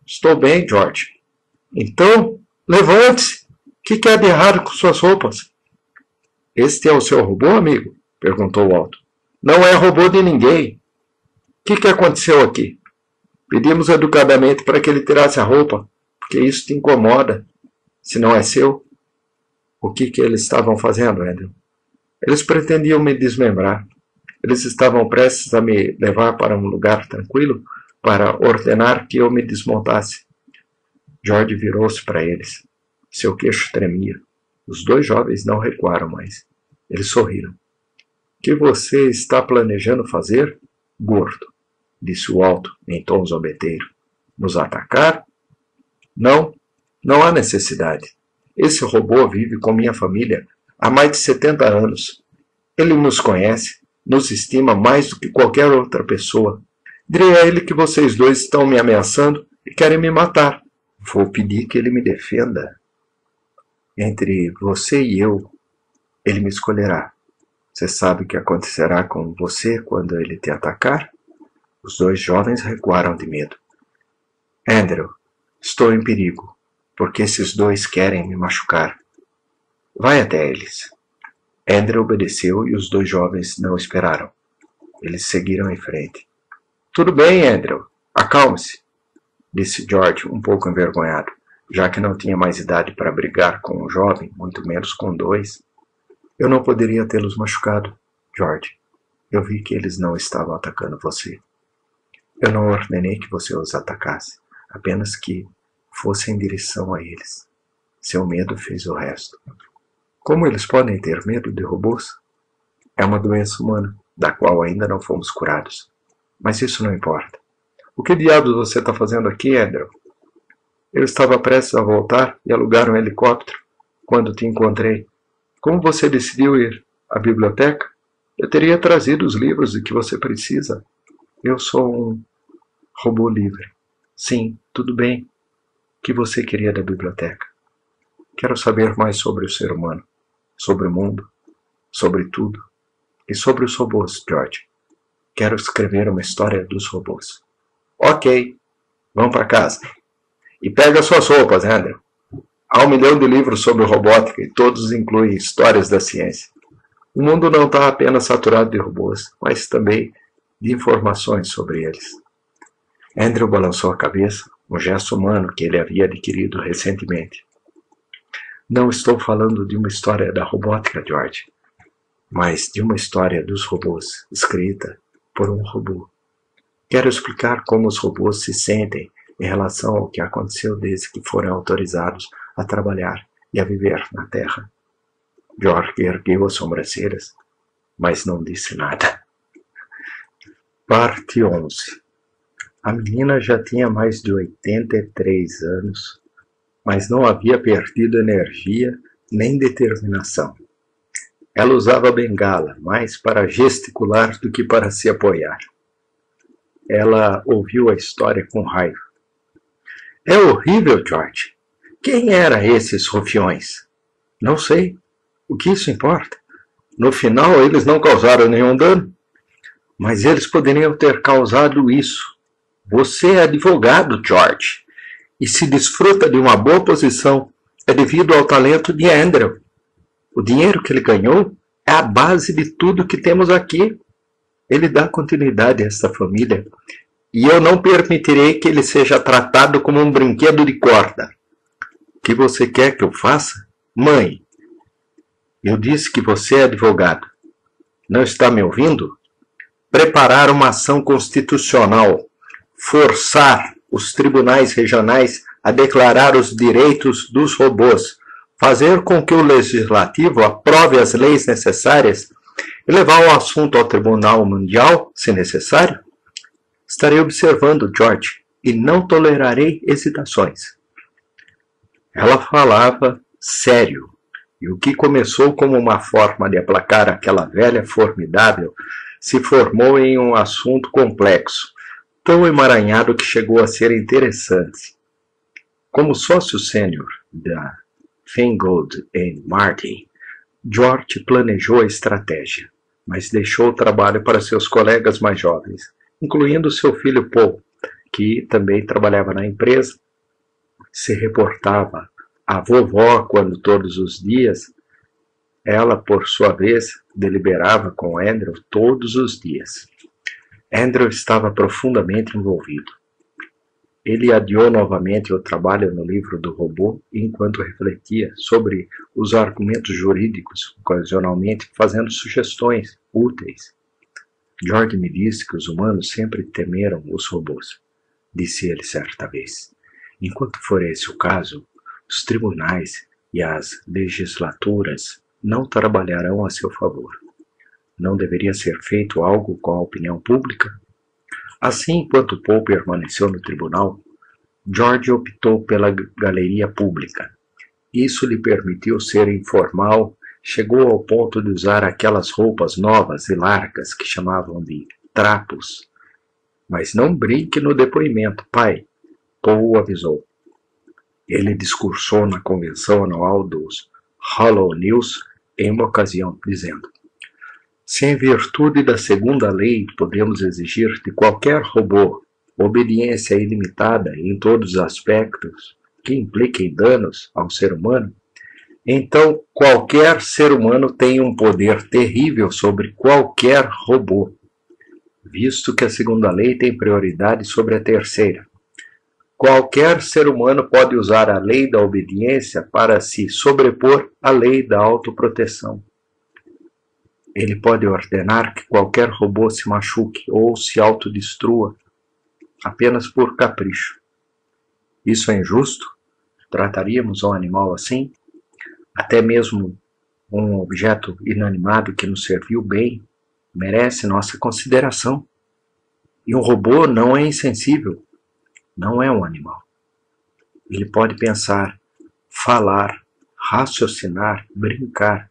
Estou bem, George. Então, levante-se. O que há de errado com suas roupas? Este é o seu robô, amigo? Perguntou o alto. Não é robô de ninguém. O que aconteceu aqui? Pedimos educadamente para que ele tirasse a roupa, porque isso te incomoda. Se não é seu, o que eles estavam fazendo, Andrew? Eles pretendiam me desmembrar. Eles estavam prestes a me levar para um lugar tranquilo para ordenar que eu me desmontasse. George virou-se para eles. Seu queixo tremia. Os dois jovens não recuaram mais. Eles sorriram. O que você está planejando fazer, gordo? Disse o alto, em tom zombeteiro. Nos atacar? Não, não há necessidade. Esse robô vive com minha família há mais de 70 anos. Ele nos conhece, nos estima mais do que qualquer outra pessoa. Direi a ele que vocês dois estão me ameaçando e querem me matar. Vou pedir que ele me defenda. Entre você e eu, ele me escolherá. Você sabe o que acontecerá com você quando ele te atacar? Os dois jovens recuaram de medo. Andrew, estou em perigo, porque esses dois querem me machucar. Vai até eles. Andrew obedeceu e os dois jovens não esperaram. Eles seguiram em frente. Tudo bem, Andrew. Acalme-se, disse George, um pouco envergonhado, já que não tinha mais idade para brigar com um jovem, muito menos com dois. Eu não poderia tê-los machucado, George. Eu vi que eles não estavam atacando você. Eu não ordenei que você os atacasse, apenas que fosse em direção a eles. Seu medo fez o resto. Como eles podem ter medo de robôs? É uma doença humana, da qual ainda não fomos curados. Mas isso não importa. O que diabos você está fazendo aqui, Andrew? Eu estava prestes a voltar e alugar um helicóptero quando te encontrei. Como você decidiu ir à biblioteca? Eu teria trazido os livros de que você precisa. Eu sou um robô livre. Sim, tudo bem. O que você queria da biblioteca? Quero saber mais sobre o ser humano, sobre o mundo, sobre tudo. E sobre os robôs, George. Quero escrever uma história dos robôs. Ok, vamos para casa. E pega suas roupas, Andrew. Há 1 milhão de livros sobre robótica e todos incluem histórias da ciência. O mundo não está apenas saturado de robôs, mas também de informações sobre eles. Andrew balançou a cabeça, um gesto humano que ele havia adquirido recentemente. Não estou falando de uma história da robótica, George, mas de uma história dos robôs, escrita por um robô. Quero explicar como os robôs se sentem em relação ao que aconteceu desde que foram autorizados a trabalhar e a viver na Terra. George ergueu as sobrancelhas, mas não disse nada. Parte 11. A menina já tinha mais de 83 anos, mas não havia perdido energia nem determinação. Ela usava bengala mais para gesticular do que para se apoiar. Ela ouviu a história com raiva. É horrível, George. Quem eram esses rufiões? Não sei. O que isso importa? No final, eles não causaram nenhum dano. Mas eles poderiam ter causado isso. Você é advogado, George, e se desfruta de uma boa posição é devido ao talento de Andrew. O dinheiro que ele ganhou é a base de tudo que temos aqui. Ele dá continuidade a esta família e eu não permitirei que ele seja tratado como um brinquedo de corda. O que você quer que eu faça? Mãe, eu disse que você é advogado. Não está me ouvindo? Preparar uma ação constitucional, forçar os tribunais regionais a declarar os direitos dos robôs, fazer com que o legislativo aprove as leis necessárias e levar o assunto ao Tribunal Mundial, se necessário? Estarei observando, George, e não tolerarei hesitações. Ela falava sério, e o que começou como uma forma de aplacar aquela velha formidável se formou em um assunto complexo, tão emaranhado que chegou a ser interessante. Como sócio sênior da Feingold & Martin, George planejou a estratégia, mas deixou o trabalho para seus colegas mais jovens, incluindo seu filho Paul, que também trabalhava na empresa, se reportava à vovó quando todos os dias. Ela, por sua vez, deliberava com Andrew todos os dias. Andrew estava profundamente envolvido. Ele adiou novamente o trabalho no livro do robô enquanto refletia sobre os argumentos jurídicos, ocasionalmente fazendo sugestões úteis. George me disse que os humanos sempre temeram os robôs, disse ele certa vez. Enquanto for esse o caso, os tribunais e as legislaturas não trabalharão a seu favor. Não deveria ser feito algo com a opinião pública? Assim, enquanto Paul permaneceu no tribunal, George optou pela galeria pública. Isso lhe permitiu ser informal, chegou ao ponto de usar aquelas roupas novas e largas que chamavam de trapos. Mas não brinque no depoimento, pai, Paul o avisou. Ele discursou na convenção anual dos Hollow News em uma ocasião, dizendo: se em virtude da segunda lei podemos exigir de qualquer robô obediência ilimitada em todos os aspectos que impliquem danos ao ser humano, então qualquer ser humano tem um poder terrível sobre qualquer robô, visto que a segunda lei tem prioridade sobre a terceira. Qualquer ser humano pode usar a lei da obediência para se sobrepor à lei da autoproteção. Ele pode ordenar que qualquer robô se machuque ou se autodestrua apenas por capricho. Isso é injusto? Trataríamos um animal assim? Até mesmo um objeto inanimado que nos serviu bem, merece nossa consideração. E um robô não é insensível, não é um animal. Ele pode pensar, falar, raciocinar, brincar.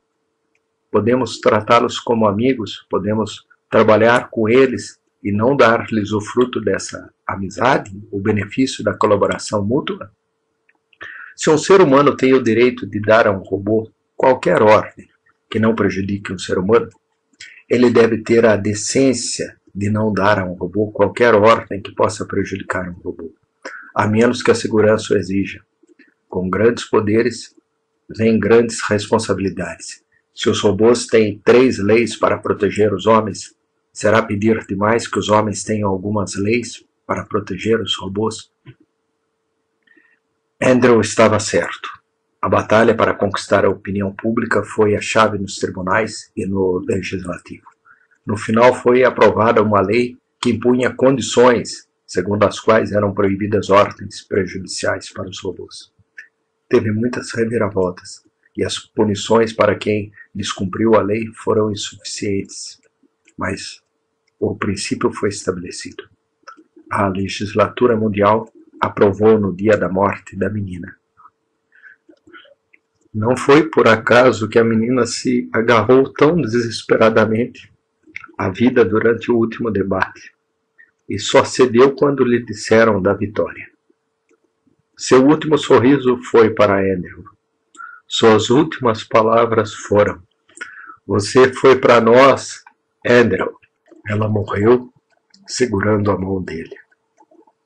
Podemos tratá-los como amigos, podemos trabalhar com eles e não dar-lhes o fruto dessa amizade, o benefício da colaboração mútua? Se um ser humano tem o direito de dar a um robô qualquer ordem que não prejudique um ser humano, ele deve ter a decência de não dar a um robô qualquer ordem que possa prejudicar um robô, a menos que a segurança o exija. Com grandes poderes, vêm grandes responsabilidades. Se os robôs têm 3 leis para proteger os homens, será pedir demais que os homens tenham algumas leis para proteger os robôs? Andrew estava certo. A batalha para conquistar a opinião pública foi a chave nos tribunais e no legislativo. No final foi aprovada uma lei que impunha condições, segundo as quais eram proibidas ordens prejudiciais para os robôs. Teve muitas reviravoltas, e as punições para quem descumpriu a lei foram insuficientes, mas o princípio foi estabelecido. A legislatura mundial aprovou no dia da morte da menina. Não foi por acaso que a menina se agarrou tão desesperadamente à vida durante o último debate, e só cedeu quando lhe disseram da vitória. Seu último sorriso foi para Andrew. Suas últimas palavras foram: "Você foi para nós, Andrew." Ela morreu segurando a mão dele,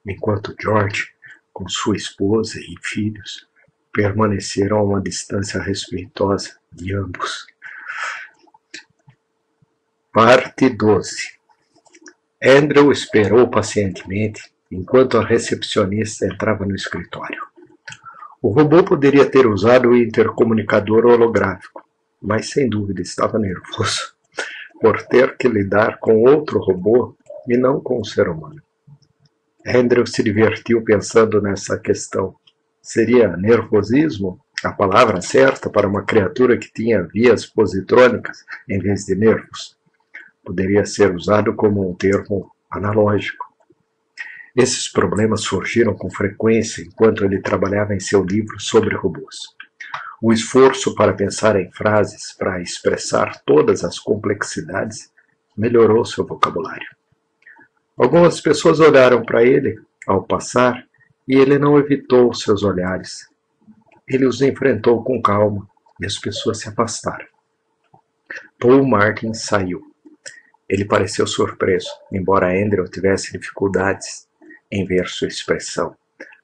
enquanto George, com sua esposa e filhos, permaneceram a uma distância respeitosa de ambos. Parte 12. Andrew esperou pacientemente enquanto a recepcionista entrava no escritório. O robô poderia ter usado o intercomunicador holográfico, mas sem dúvida estava nervoso por ter que lidar com outro robô e não com um ser humano. Andrew se divertiu pensando nessa questão. Seria nervosismo a palavra certa para uma criatura que tinha vias positrônicas em vez de nervos? Poderia ser usado como um termo analógico. Esses problemas surgiram com frequência enquanto ele trabalhava em seu livro sobre robôs. O esforço para pensar em frases para expressar todas as complexidades melhorou seu vocabulário. Algumas pessoas olharam para ele ao passar e ele não evitou seus olhares. Ele os enfrentou com calma e as pessoas se afastaram. Paul Martin saiu. Ele pareceu surpreso, embora Andrew tivesse dificuldades em ver sua expressão,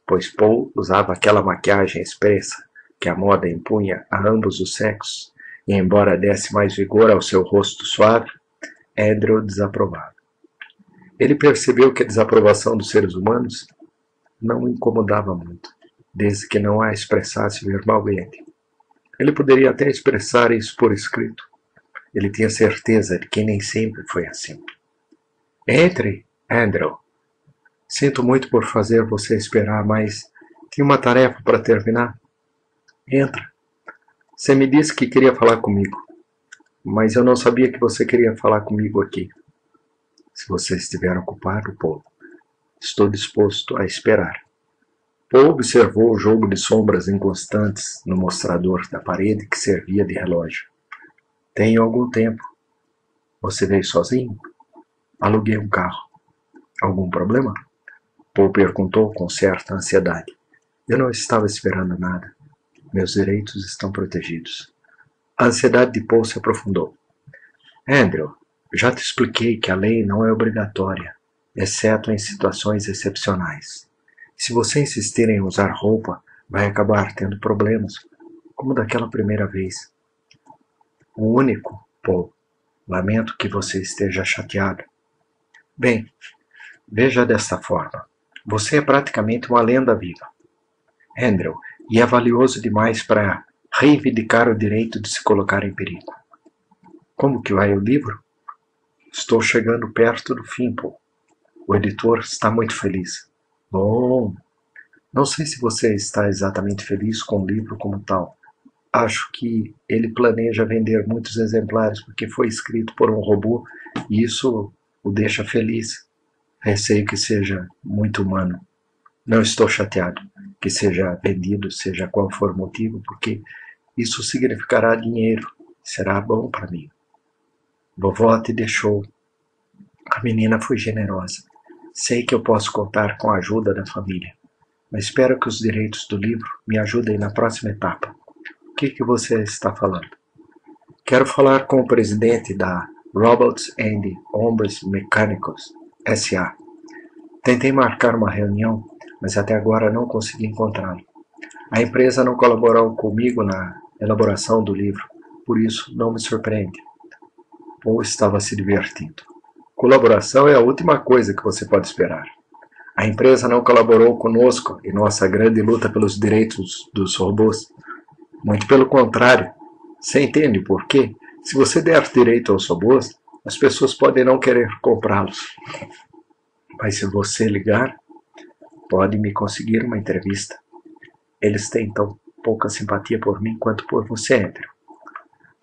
pois Paul usava aquela maquiagem espessa que a moda impunha a ambos os sexos, e embora desse mais vigor ao seu rosto suave, Andrew desaprovava. Ele percebeu que a desaprovação dos seres humanos não o incomodava muito, desde que não a expressasse verbalmente. Ele poderia até expressar isso por escrito. Ele tinha certeza de que nem sempre foi assim. Entre, Andrew. Sinto muito por fazer você esperar, mas tinha uma tarefa para terminar. Entra. Você me disse que queria falar comigo, mas eu não sabia que você queria falar comigo aqui. Se você estiver ocupado, Paul, estou disposto a esperar. Paul observou o jogo de sombras inconstantes no mostrador da parede que servia de relógio. Tenho algum tempo. Você veio sozinho? Aluguei um carro. Algum problema? Paul perguntou com certa ansiedade. Eu não estava esperando nada. Meus direitos estão protegidos. A ansiedade de Paul se aprofundou. Andrew, já te expliquei que a lei não é obrigatória, exceto em situações excepcionais. Se você insistir em usar roupa, vai acabar tendo problemas, como daquela primeira vez. O único, Paul. Lamento que você esteja chateado. Bem, veja desta forma. Você é praticamente uma lenda viva, Andrew, e é valioso demais para reivindicar o direito de se colocar em perigo. Como que vai o livro? Estou chegando perto do fim, Paul. O editor está muito feliz. Bom, não sei se você está exatamente feliz com o livro como tal. acho que ele planeja vender muitos exemplares porque foi escrito por um robô e isso o deixa feliz. Receio que seja muito humano. Não estou chateado que seja vendido, seja qual for o motivo, porque isso significará dinheiro. Será bom para mim. Vovó te deixou. A menina foi generosa. Sei que eu posso contar com a ajuda da família, mas espero que os direitos do livro me ajudem na próxima etapa. O que você está falando? Quero falar com o presidente da Robots and Homens Mecânicos, S.A. Tentei marcar uma reunião, mas até agora não consegui encontrá-lo. A empresa não colaborou comigo na elaboração do livro, por isso não me surpreende. Paul estava se divertindo. Colaboração é a última coisa que você pode esperar. A empresa não colaborou conosco em nossa grande luta pelos direitos dos robôs. Muito pelo contrário. Você entende por quê? Se você der direito aos robôs, as pessoas podem não querer comprá-los. Mas se você ligar, pode me conseguir uma entrevista. Eles têm tão pouca simpatia por mim quanto por você, Andrew.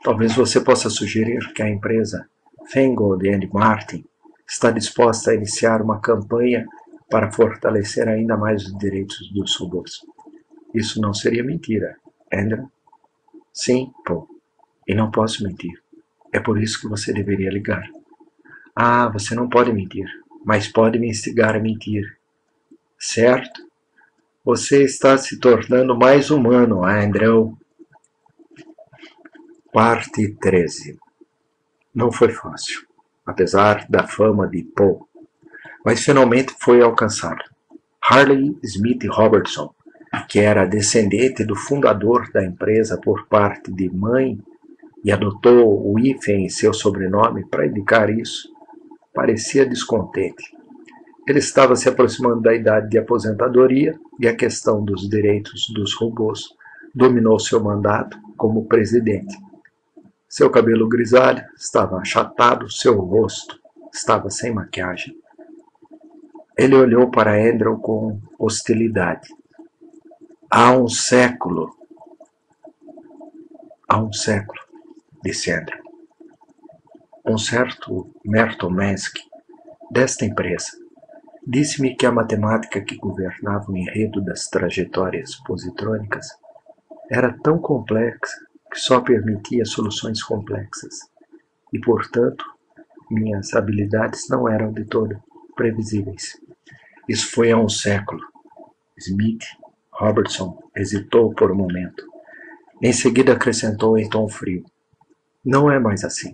Talvez você possa sugerir que a empresa Feingold & Martin está disposta a iniciar uma campanha para fortalecer ainda mais os direitos dos robôs. Isso não seria mentira, Andrew? Sim, Paul. E não posso mentir. É por isso que você deveria ligar. Ah, você não pode mentir, mas pode me instigar a mentir. Certo? Você está se tornando mais humano, Andrew. Parte 13. Não foi fácil, apesar da fama de Paul, mas finalmente foi alcançado. Harley Smith Robertson, que era descendente do fundador da empresa por parte de mãe e adotou o hífen em seu sobrenome para indicar isso, parecia descontente. Ele estava se aproximando da idade de aposentadoria e a questão dos direitos dos robôs dominou seu mandato como presidente. Seu cabelo grisalho estava achatado, seu rosto estava sem maquiagem. Ele olhou para Andrew com hostilidade. Há um século, disse Andrew. Um certo Merton Mansky, desta empresa, disse-me que a matemática que governava o enredo das trajetórias positrônicas era tão complexa que só permitia soluções complexas, e, portanto, minhas habilidades não eram de todo previsíveis. Isso foi há um século. Smith Robertson hesitou por um momento. Em seguida acrescentou em tom frio. Não é mais assim.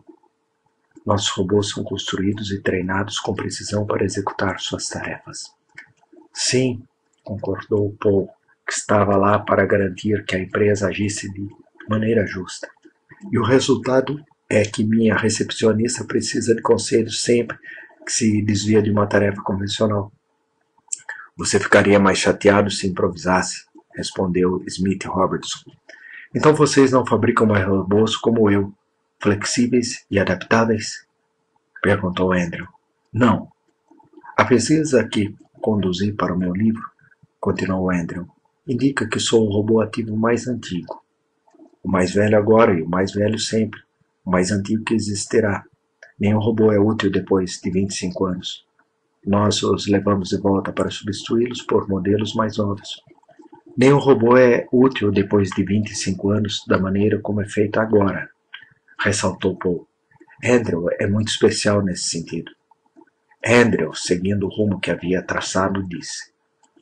Nossos robôs são construídos e treinados com precisão para executar suas tarefas. Sim, concordou Paul, que estava lá para garantir que a empresa agisse de maneira justa. E o resultado é que minha recepcionista precisa de conselhos sempre que se desvia de uma tarefa convencional. Você ficaria mais chateado se improvisasse, respondeu Smith Robertson. Então vocês não fabricam mais robôs como eu, flexíveis e adaptáveis? Perguntou Andrew. Não. A pesquisa que conduzi para o meu livro, continuou Andrew, indica que sou o robô ativo mais antigo. O mais velho agora e o mais velho sempre. O mais antigo que existirá. Nenhum robô é útil depois de 25 anos. Nós os levamos de volta para substituí-los por modelos mais novos. Nenhum robô é útil depois de 25 anos da maneira como é feito agora, ressaltou Paul. Andrew é muito especial nesse sentido. Andrew, seguindo o rumo que havia traçado, disse: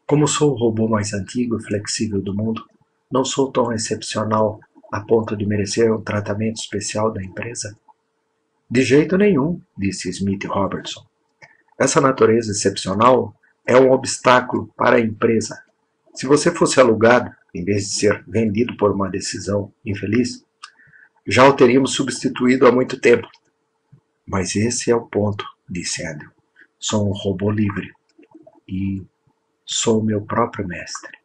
Como sou o robô mais antigo e flexível do mundo, não sou tão excepcional a ponto de merecer um tratamento especial da empresa? De jeito nenhum, disse Smith Robertson. Essa natureza excepcional é um obstáculo para a empresa. Se você fosse alugado, em vez de ser vendido por uma decisão infeliz, já o teríamos substituído há muito tempo. Mas esse é o ponto, disse Andrew. Sou um robô livre e sou meu próprio mestre.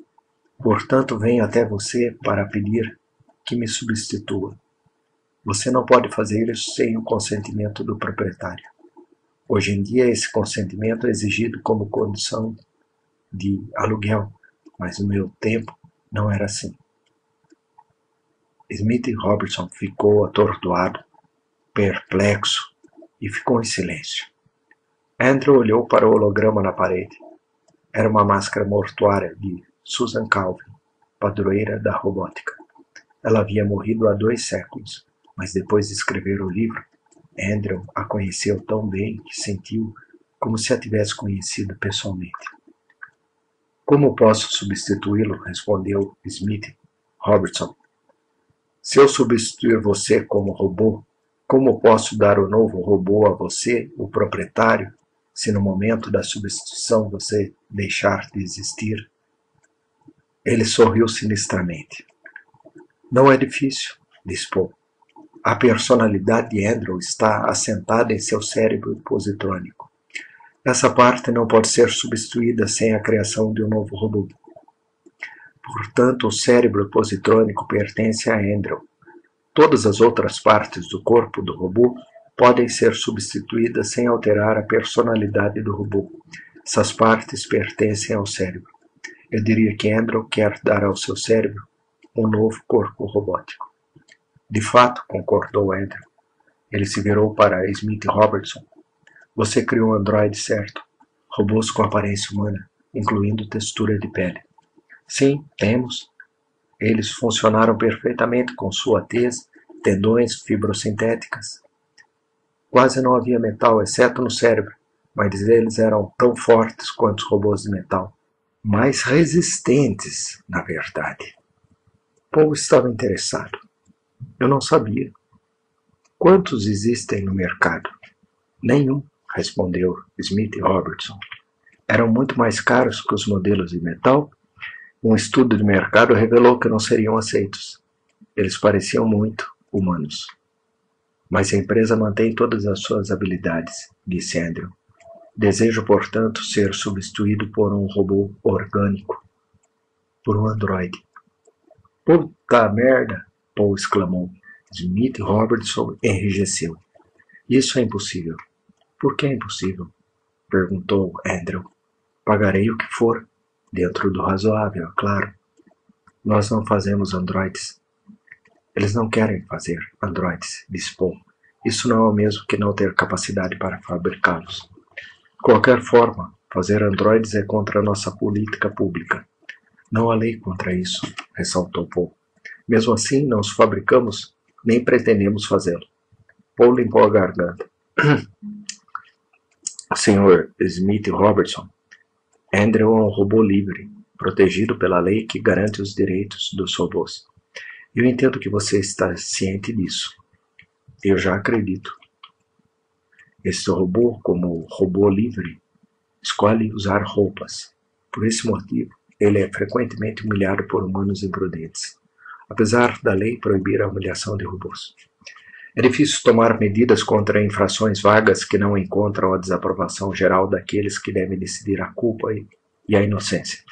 Portanto, venho até você para pedir que me substitua. Você não pode fazer isso sem o consentimento do proprietário. Hoje em dia, esse consentimento é exigido como condição de aluguel, mas no meu tempo não era assim. Smith Robertson ficou atordoado, perplexo, e ficou em silêncio. Andrew olhou para o holograma na parede. Era uma máscara mortuária de Susan Calvin, padroeira da robótica. Ela havia morrido há 2 séculos, mas depois de escrever o livro, Andrew a conheceu tão bem que sentiu como se a tivesse conhecido pessoalmente. Como posso substituí-lo? Respondeu Smith Robertson. Se eu substituir você como robô, como posso dar o novo robô a você, o proprietário, se no momento da substituição você deixar de existir? Ele sorriu sinistramente. Não é difícil, disse Paul. A personalidade de Andrew está assentada em seu cérebro positrônico. Essa parte não pode ser substituída sem a criação de um novo robô. Portanto, o cérebro positrônico pertence a Andrew. Todas as outras partes do corpo do robô podem ser substituídas sem alterar a personalidade do robô. Essas partes pertencem ao cérebro. Eu diria que Andrew quer dar ao seu cérebro um novo corpo robótico. De fato, concordou Andrew. Ele se virou para Smith Robertson. Você criou um androide, certo? Robôs com aparência humana, incluindo textura de pele. Sim, temos. Eles funcionaram perfeitamente com sua tez, tendões, fibrosintéticas. Quase não havia metal, exceto no cérebro, mas eles eram tão fortes quanto os robôs de metal. Mais resistentes, na verdade. Paul estava interessado. Eu não sabia. Quantos existem no mercado? Nenhum, respondeu Smith Robertson. Eram muito mais caros que os modelos de metal. Um estudo de mercado revelou que não seriam aceitos. Eles pareciam muito humanos. Mas a empresa mantém todas as suas habilidades, disse Andrew. Desejo, portanto, ser substituído por um robô orgânico. Por um androide. Puta merda! Paul exclamou. Smith Robertson enrijeceu. Isso é impossível. Por que é impossível? Perguntou Andrew. Pagarei o que for. Dentro do razoável, é claro. Nós não fazemos androides. Eles não querem fazer androides, disse Paul. Isso não é o mesmo que não ter capacidade para fabricá-los. De qualquer forma, fazer androides é contra a nossa política pública. Não há lei contra isso, ressaltou Paul. Mesmo assim, não os fabricamos, nem pretendemos fazê-lo. Paul limpou a garganta. Sr. Smith Robertson, Andrew é um robô livre, protegido pela lei que garante os direitos dos robôs. Eu entendo que você está ciente disso. Eu já acredito. Esse robô, como robô livre, escolhe usar roupas. Por esse motivo, ele é frequentemente humilhado por humanos imprudentes, apesar da lei proibir a humilhação de robôs. É difícil tomar medidas contra infrações vagas que não encontram a desaprovação geral daqueles que devem decidir a culpa e a inocência.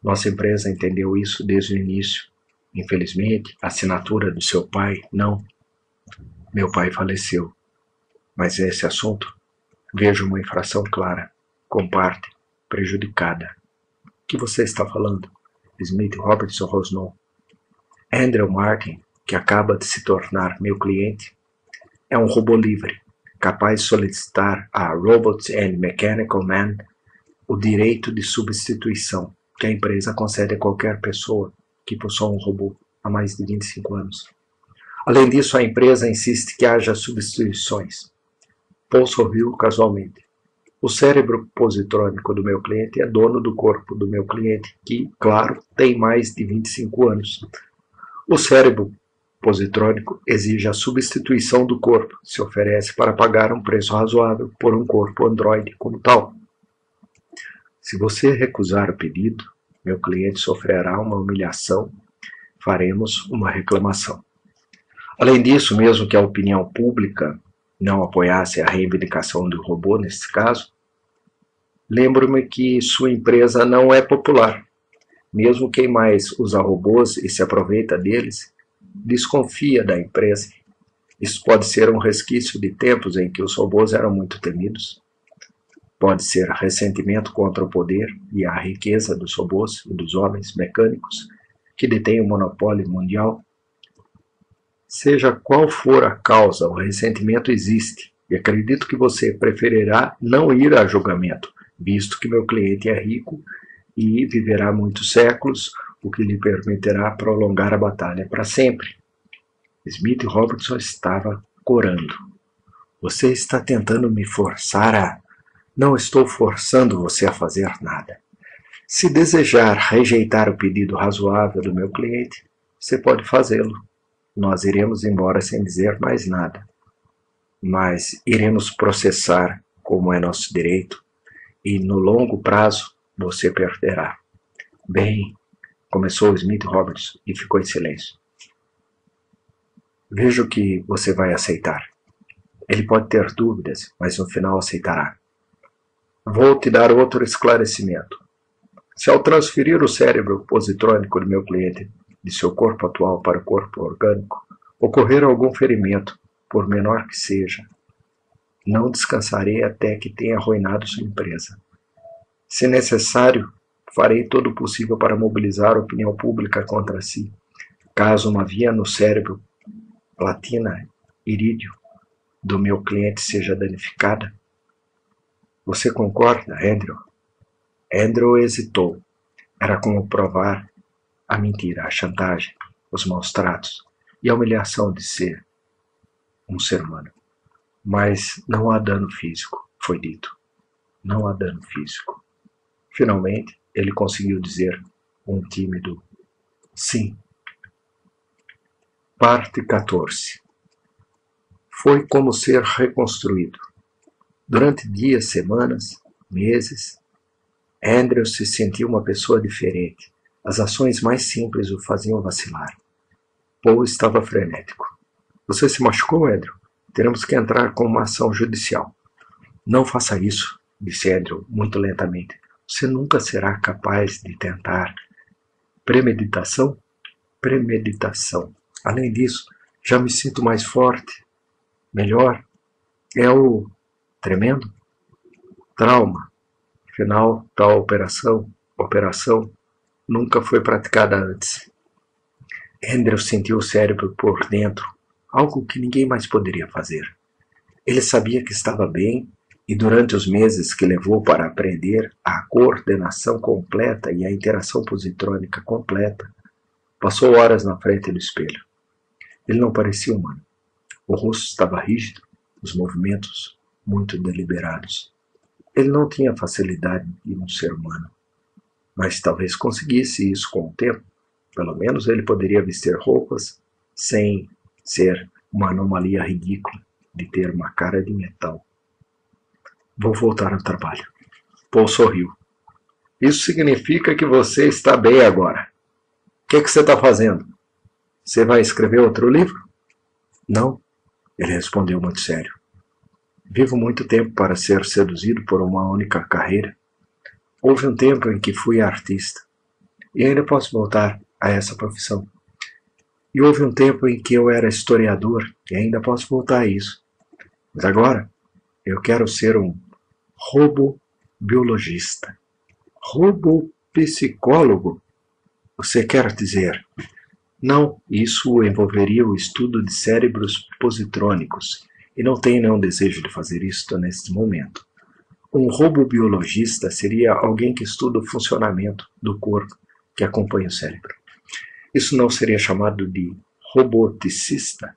Nossa empresa entendeu isso desde o início. Infelizmente, a assinatura do seu pai, não. Meu pai faleceu. Mas esse assunto, vejo uma infração clara, com parte prejudicada. O que você está falando? Smith Robertson rosnou. Andrew Martin, que acaba de se tornar meu cliente, é um robô livre, capaz de solicitar a Robots and Mechanical Man o direito de substituição que a empresa concede a qualquer pessoa que possua um robô há mais de 25 anos. Além disso, a empresa insiste que haja substituições. Paul sorriu casualmente. O cérebro positrônico do meu cliente é dono do corpo do meu cliente, que, claro, tem mais de 25 anos. O cérebro positrônico exige a substituição do corpo, se oferece para pagar um preço razoável por um corpo androide como tal. Se você recusar o pedido, meu cliente sofrerá uma humilhação, faremos uma reclamação. Além disso, mesmo que a opinião pública não apoiasse a reivindicação do robô nesse caso, lembro-me que sua empresa não é popular. Mesmo quem mais usa robôs e se aproveita deles, desconfia da empresa. Isso pode ser um resquício de tempos em que os robôs eram muito temidos. Pode ser ressentimento contra o poder e a riqueza dos robôs e dos homens mecânicos que detêm o monopólio mundial. Seja qual for a causa, o ressentimento existe, e acredito que você preferirá não ir a julgamento, visto que meu cliente é rico e viverá muitos séculos, o que lhe permitirá prolongar a batalha para sempre. Smith Robertson estava corando. Você está tentando me forçar a... Não estou forçando você a fazer nada. Se desejar rejeitar o pedido razoável do meu cliente, você pode fazê-lo. Nós iremos embora sem dizer mais nada. Mas iremos processar, como é nosso direito, e no longo prazo você perderá. Bem, começou Smith Robertson e ficou em silêncio. Vejo que você vai aceitar. Ele pode ter dúvidas, mas no final aceitará. Vou te dar outro esclarecimento. Se ao transferir o cérebro positrônico do meu cliente de seu corpo atual para o corpo orgânico, ocorrer algum ferimento, por menor que seja, não descansarei até que tenha arruinado sua empresa. Se necessário, farei todo o possível para mobilizar a opinião pública contra si, caso uma via no cérebro platina irídio do meu cliente seja danificada. Você concorda, Andrew? Andrew hesitou. Era como provar a mentira, a chantagem, os maus tratos e a humilhação de ser um ser humano. Mas não há dano físico, foi dito. Não há dano físico. Finalmente, ele conseguiu dizer um tímido sim. Parte 14. Foi como ser reconstruído. Durante dias, semanas, meses, Andrew se sentia uma pessoa diferente. As ações mais simples o faziam vacilar. Paul estava frenético. Você se machucou, Andrew? Teremos que entrar com uma ação judicial. Não faça isso, disse Andrew muito lentamente. Você nunca será capaz de tentar. Premeditação? Premeditação. Além disso, já me sinto mais forte. Melhor. É o tremendo trauma. Afinal, tal operação nunca foi praticada antes. Andrew sentiu o cérebro por dentro, algo que ninguém mais poderia fazer. Ele sabia que estava bem e durante os meses que levou para aprender a coordenação completa e a interação positrônica completa, passou horas na frente do espelho. Ele não parecia humano. O rosto estava rígido, os movimentos muito deliberados. Ele não tinha a facilidade de um ser humano, mas talvez conseguisse isso com o tempo. Pelo menos ele poderia vestir roupas sem ser uma anomalia ridícula de ter uma cara de metal. Vou voltar ao trabalho. Paul sorriu. Isso significa que você está bem agora. O que você está fazendo? Você vai escrever outro livro? Não, ele respondeu muito sério. Vivo muito tempo para ser seduzido por uma única carreira. Houve um tempo em que fui artista, e ainda posso voltar a essa profissão. E houve um tempo em que eu era historiador, e ainda posso voltar a isso. Mas agora, eu quero ser um robobiologista. Robopsicólogo? Você quer dizer? Não, isso envolveria o estudo de cérebros positrônicos, e não tenho nenhum desejo de fazer isto neste momento. Um robobiologista seria alguém que estuda o funcionamento do corpo que acompanha o cérebro. Isso não seria chamado de roboticista?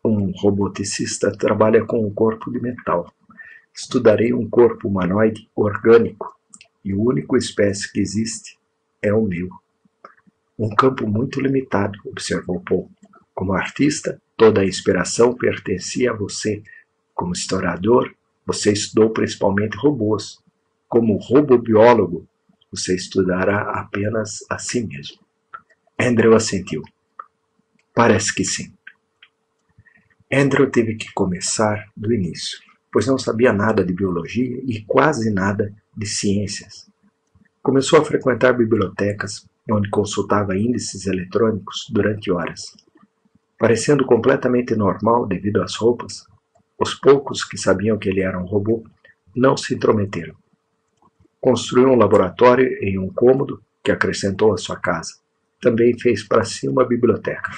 Um roboticista trabalha com um corpo de metal. Estudarei um corpo humanoide orgânico, e o único espécie que existe é o meu. Um campo muito limitado, observou Paul. Como artista, toda a inspiração pertencia a você. Como historiador, você estudou principalmente robôs. Como robobiólogo, você estudará apenas a si mesmo. Andrew assentiu. Parece que sim. Andrew teve que começar do início, pois não sabia nada de biologia e quase nada de ciências. Começou a frequentar bibliotecas, onde consultava índices eletrônicos durante horas. Parecendo completamente normal devido às roupas, os poucos que sabiam que ele era um robô não se intrometeram. Construiu um laboratório em um cômodo que acrescentou à sua casa. Também fez para si uma biblioteca.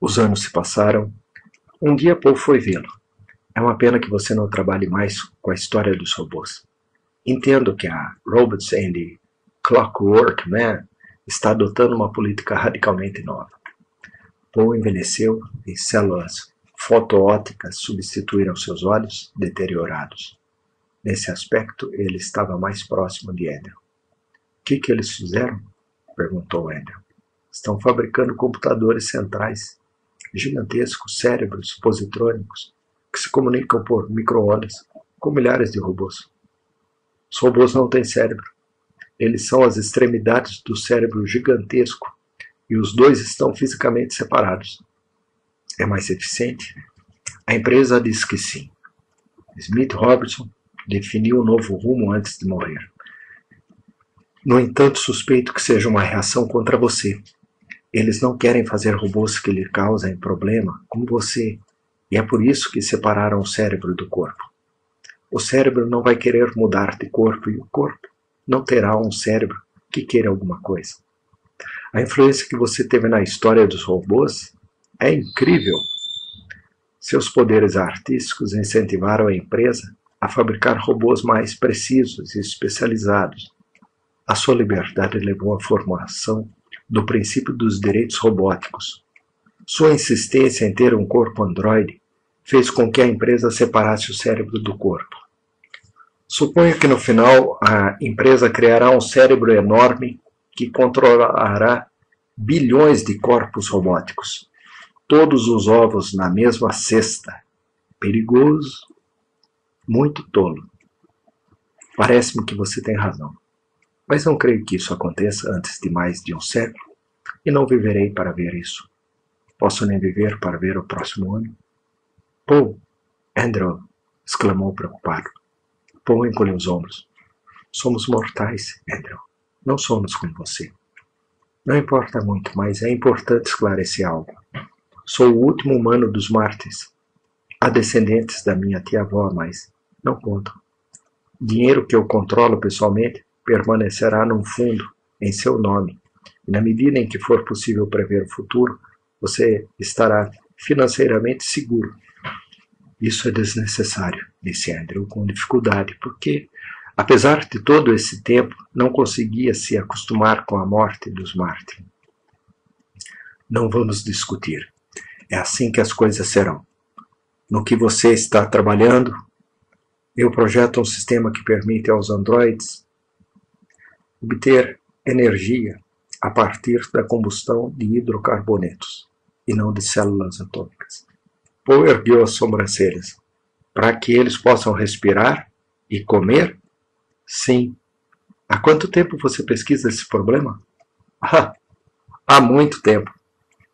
Os anos se passaram. Um dia Paul foi vê-lo. É uma pena que você não trabalhe mais com a história dos robôs. Entendo que a Robots and the Clockwork Man está adotando uma política radicalmente nova. Paul envelheceu e células fotoópticas substituíram seus olhos deteriorados. Nesse aspecto, ele estava mais próximo de Andrew. O que eles fizeram? Perguntou Andrew. Estão fabricando computadores centrais, gigantescos cérebros positrônicos, que se comunicam por micro-ondas, com milhares de robôs. Os robôs não têm cérebro. Eles são as extremidades do cérebro gigantesco e os dois estão fisicamente separados. É mais eficiente? A empresa diz que sim. Smith Robertson definiu um novo rumo antes de morrer. No entanto, suspeito que seja uma reação contra você. Eles não querem fazer robôs que lhe causem problema, como você, e é por isso que separaram o cérebro do corpo. O cérebro não vai querer mudar de corpo e o corpo não terá um cérebro que queira alguma coisa. A influência que você teve na história dos robôs é incrível. Seus poderes artísticos incentivaram a empresa a fabricar robôs mais precisos e especializados. A sua liberdade levou à formação do princípio dos direitos robóticos. Sua insistência em ter um corpo androide fez com que a empresa separasse o cérebro do corpo. Suponho que no final a empresa criará um cérebro enorme que controlará bilhões de corpos robóticos. Todos os ovos na mesma cesta. Perigoso, muito tolo. Parece-me que você tem razão. Mas não creio que isso aconteça antes de mais de um século, e não viverei para ver isso. Posso nem viver para ver o próximo ano. Paul! Andrew! Exclamou preocupado. Paul encolheu os ombros. Somos mortais, Andrew. Não somos como você. Não importa muito, mas é importante esclarecer algo. Sou o último humano dos mártires. Há descendentes da minha tia-avó, mas não contam. Dinheiro que eu controlo pessoalmente permanecerá num fundo em seu nome. E na medida em que for possível prever o futuro, você estará financeiramente seguro. Isso é desnecessário, disse Andrew com dificuldade, porque, apesar de todo esse tempo, não conseguia se acostumar com a morte dos mártires. Não vamos discutir. É assim que as coisas serão. No que você está trabalhando, eu projeto um sistema que permite aos androides obter energia a partir da combustão de hidrocarbonetos e não de células atômicas. Paul ergueu as sobrancelhas. Para que eles possam respirar e comer? Sim. Há quanto tempo você pesquisa esse problema? Há muito tempo.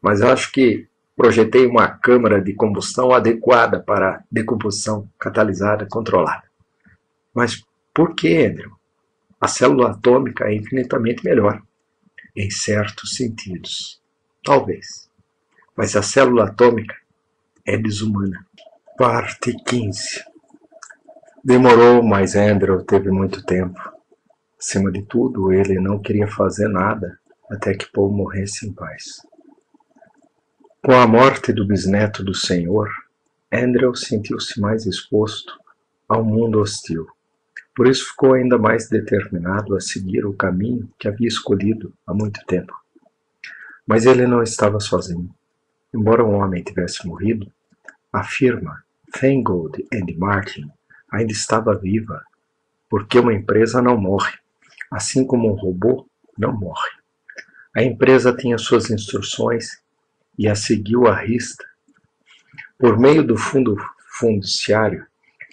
Mas acho que projetei uma câmara de combustão adequada para decomposição catalisada controlada. Mas por que, Andrew? A célula atômica é infinitamente melhor. Em certos sentidos. Talvez. Mas a célula atômica é desumana. Parte 15. Demorou, mas Andrew teve muito tempo. Acima de tudo, ele não queria fazer nada até que Paul morresse em paz. Com a morte do bisneto do senhor, Andrew sentiu-se mais exposto ao mundo hostil. Por isso ficou ainda mais determinado a seguir o caminho que havia escolhido há muito tempo. Mas ele não estava sozinho. Embora um homem tivesse morrido, a firma Feingold & Martin ainda estava viva, porque uma empresa não morre, assim como um robô não morre. A empresa tinha suas instruções e as seguiu à risca. Por meio do fundo fiduciário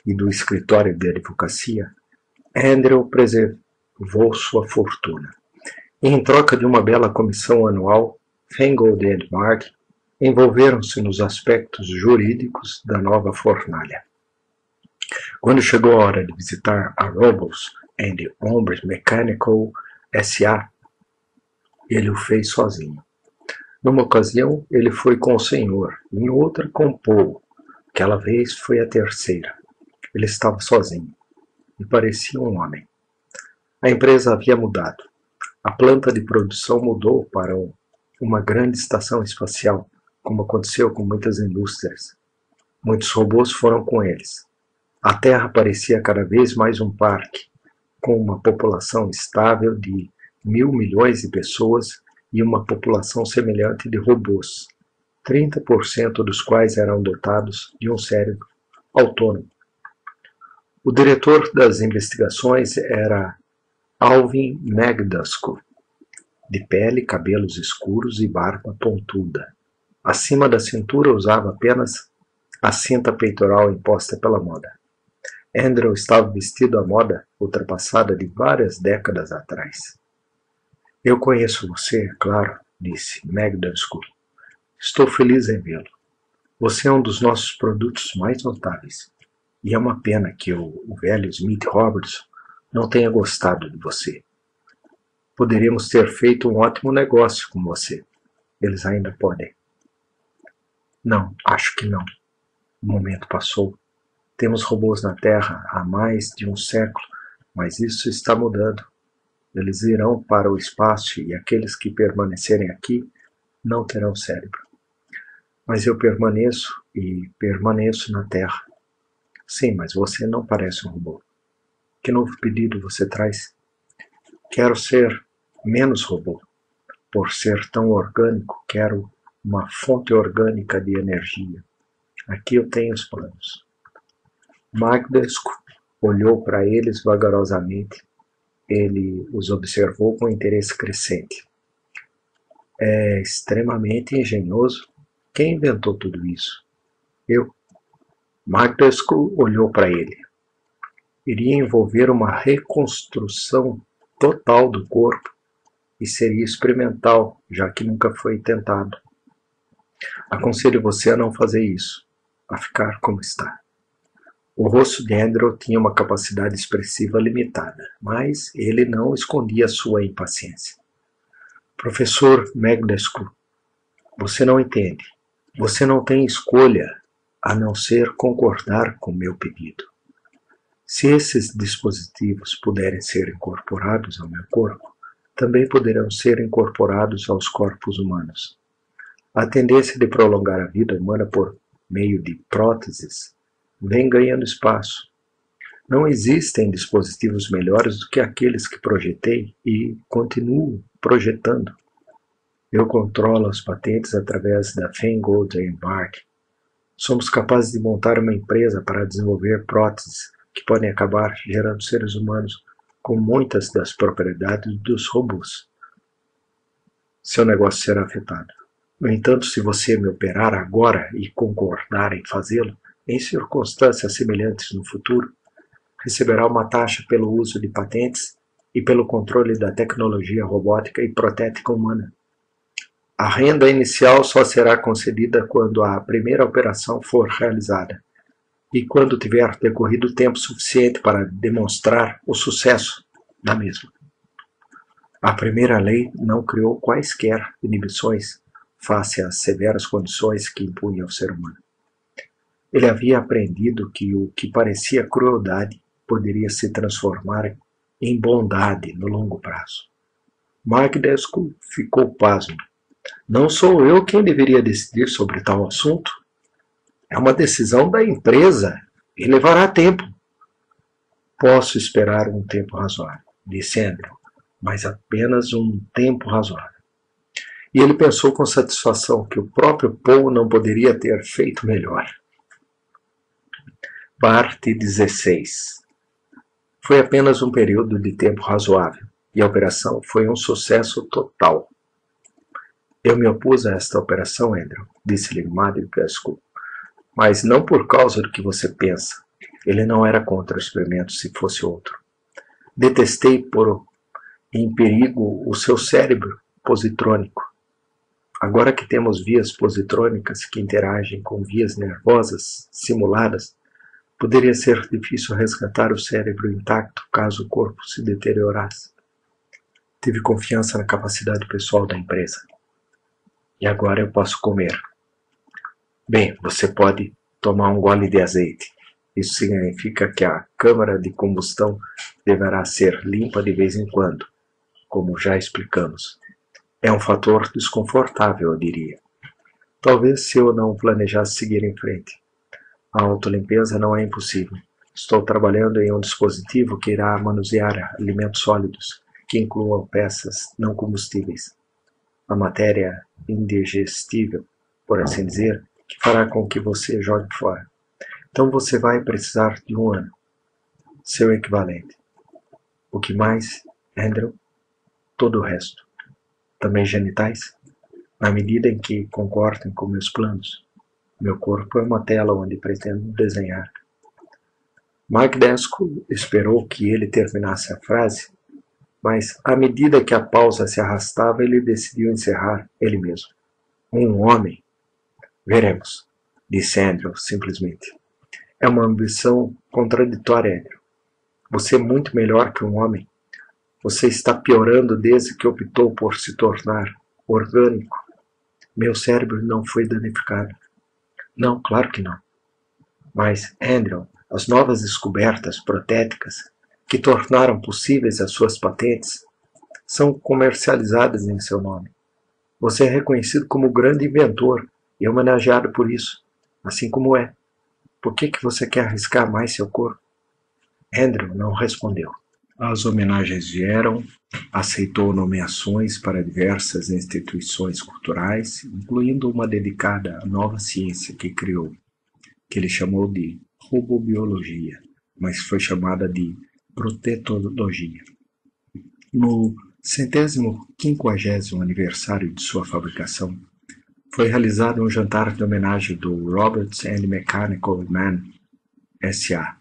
e do escritório de advocacia, Andrew preservou sua fortuna. E, em troca de uma bela comissão anual, Feingold & Martin envolveram-se nos aspectos jurídicos da nova fornalha. Quando chegou a hora de visitar a Robles and Hombres Mechanical S.A., ele o fez sozinho. Numa ocasião, ele foi com o senhor, em outra com Paul. Aquela vez foi a terceira. Ele estava sozinho e parecia um homem. A empresa havia mudado. A planta de produção mudou para uma grande estação espacial, como aconteceu com muitas indústrias. Muitos robôs foram com eles. A Terra parecia cada vez mais um parque, com uma população estável de 1.000 milhões de pessoas e uma população semelhante de robôs, 30% dos quais eram dotados de um cérebro autônomo. O diretor das investigações era Alvin McDusky, de pele, cabelos escuros e barba pontuda. Acima da cintura usava apenas a cinta peitoral imposta pela moda. Andrew estava vestido à moda ultrapassada de várias décadas atrás. Eu conheço você, é claro, disse McDusky. Estou feliz em vê-lo. Você é um dos nossos produtos mais notáveis. E é uma pena que o velho Smith Robertson não tenha gostado de você. Poderíamos ter feito um ótimo negócio com você. Eles ainda podem. Não, acho que não. O momento passou. Temos robôs na Terra há mais de um século, mas isso está mudando. Eles irão para o espaço e aqueles que permanecerem aqui não terão cérebro. Mas eu permaneço e permaneço na Terra. Sim, mas você não parece um robô. Que novo pedido você traz? Quero ser menos robô. Por ser tão orgânico, quero uma fonte orgânica de energia. Aqui eu tenho os planos. McDusky olhou para eles vagarosamente. Ele os observou com interesse crescente. É extremamente engenhoso. Quem inventou tudo isso? Eu. McDusky olhou para ele. Iria envolver uma reconstrução total do corpo e seria experimental, já que nunca foi tentado. Aconselho você a não fazer isso, a ficar como está. O rosto de Andrew tinha uma capacidade expressiva limitada, mas ele não escondia sua impaciência. Professor McDusky, você não entende. Você não tem escolha a não ser concordar com meu pedido. Se esses dispositivos puderem ser incorporados ao meu corpo, também poderão ser incorporados aos corpos humanos. A tendência de prolongar a vida humana por meio de próteses vem ganhando espaço. Não existem dispositivos melhores do que aqueles que projetei e continuo projetando. Eu controlo as patentes através da Feingold Embark. Somos capazes de montar uma empresa para desenvolver próteses que podem acabar gerando seres humanos com muitas das propriedades dos robôs. Seu negócio será afetado. No entanto, se você me operar agora e concordar em fazê-lo, em circunstâncias semelhantes no futuro, receberá uma taxa pelo uso de patentes e pelo controle da tecnologia robótica e protética humana. A renda inicial só será concedida quando a primeira operação for realizada e quando tiver decorrido tempo suficiente para demonstrar o sucesso da mesma. A primeira lei não criou quaisquer inibições face às severas condições que impunha ao ser humano. Ele havia aprendido que o que parecia crueldade poderia se transformar em bondade no longo prazo. McDusky ficou pasmo. Não sou eu quem deveria decidir sobre tal assunto. É uma decisão da empresa e levará tempo. Posso esperar um tempo razoável, disse Andrew, mas apenas um tempo razoável. E ele pensou com satisfação que o próprio Paul não poderia ter feito melhor. Parte 16. Foi apenas um período de tempo razoável e a operação foi um sucesso total. Eu me opus a esta operação, Andrew, disse-lhe McDusky, mas não por causa do que você pensa. Ele não era contra o experimento se fosse outro. Detestei pôr em perigo o seu cérebro positrônico. Agora que temos vias positrônicas que interagem com vias nervosas simuladas, poderia ser difícil resgatar o cérebro intacto caso o corpo se deteriorasse. Tive confiança na capacidade pessoal da empresa. E agora eu posso comer. Bem, você pode tomar um gole de azeite. Isso significa que a câmara de combustão deverá ser limpa de vez em quando, como já explicamos. É um fator desconfortável, eu diria. Talvez se eu não planejasse seguir em frente. A autolimpeza não é impossível. Estou trabalhando em um dispositivo que irá manusear alimentos sólidos, que incluam peças não combustíveis. A matéria indigestível, por assim dizer, que fará com que você jogue fora. Então você vai precisar de 1 ano. Seu equivalente. O que mais, Andrew? Todo o resto. Também genitais? Na medida em que concordem com meus planos. Meu corpo é uma tela onde pretendo desenhar. Magdesco esperou que ele terminasse a frase, mas à medida que a pausa se arrastava, ele decidiu encerrar ele mesmo. Um homem? Veremos, disse Andrew simplesmente. É uma ambição contraditória, Andrew. Você é muito melhor que um homem. Você está piorando desde que optou por se tornar orgânico. Meu cérebro não foi danificado. Não, claro que não. Mas, Andrew, as novas descobertas protéticas que tornaram possíveis as suas patentes são comercializadas em seu nome. Você é reconhecido como grande inventor e homenageado por isso, assim como é. Por que você quer arriscar mais seu corpo? Andrew não respondeu. As homenagens vieram, aceitou nomeações para diversas instituições culturais, incluindo uma dedicada à nova ciência que criou, que ele chamou de robobiologia, mas foi chamada de protetologia. No 150º aniversário de sua fabricação, foi realizado um jantar de homenagem do Roberts and Mechanical Man S.A.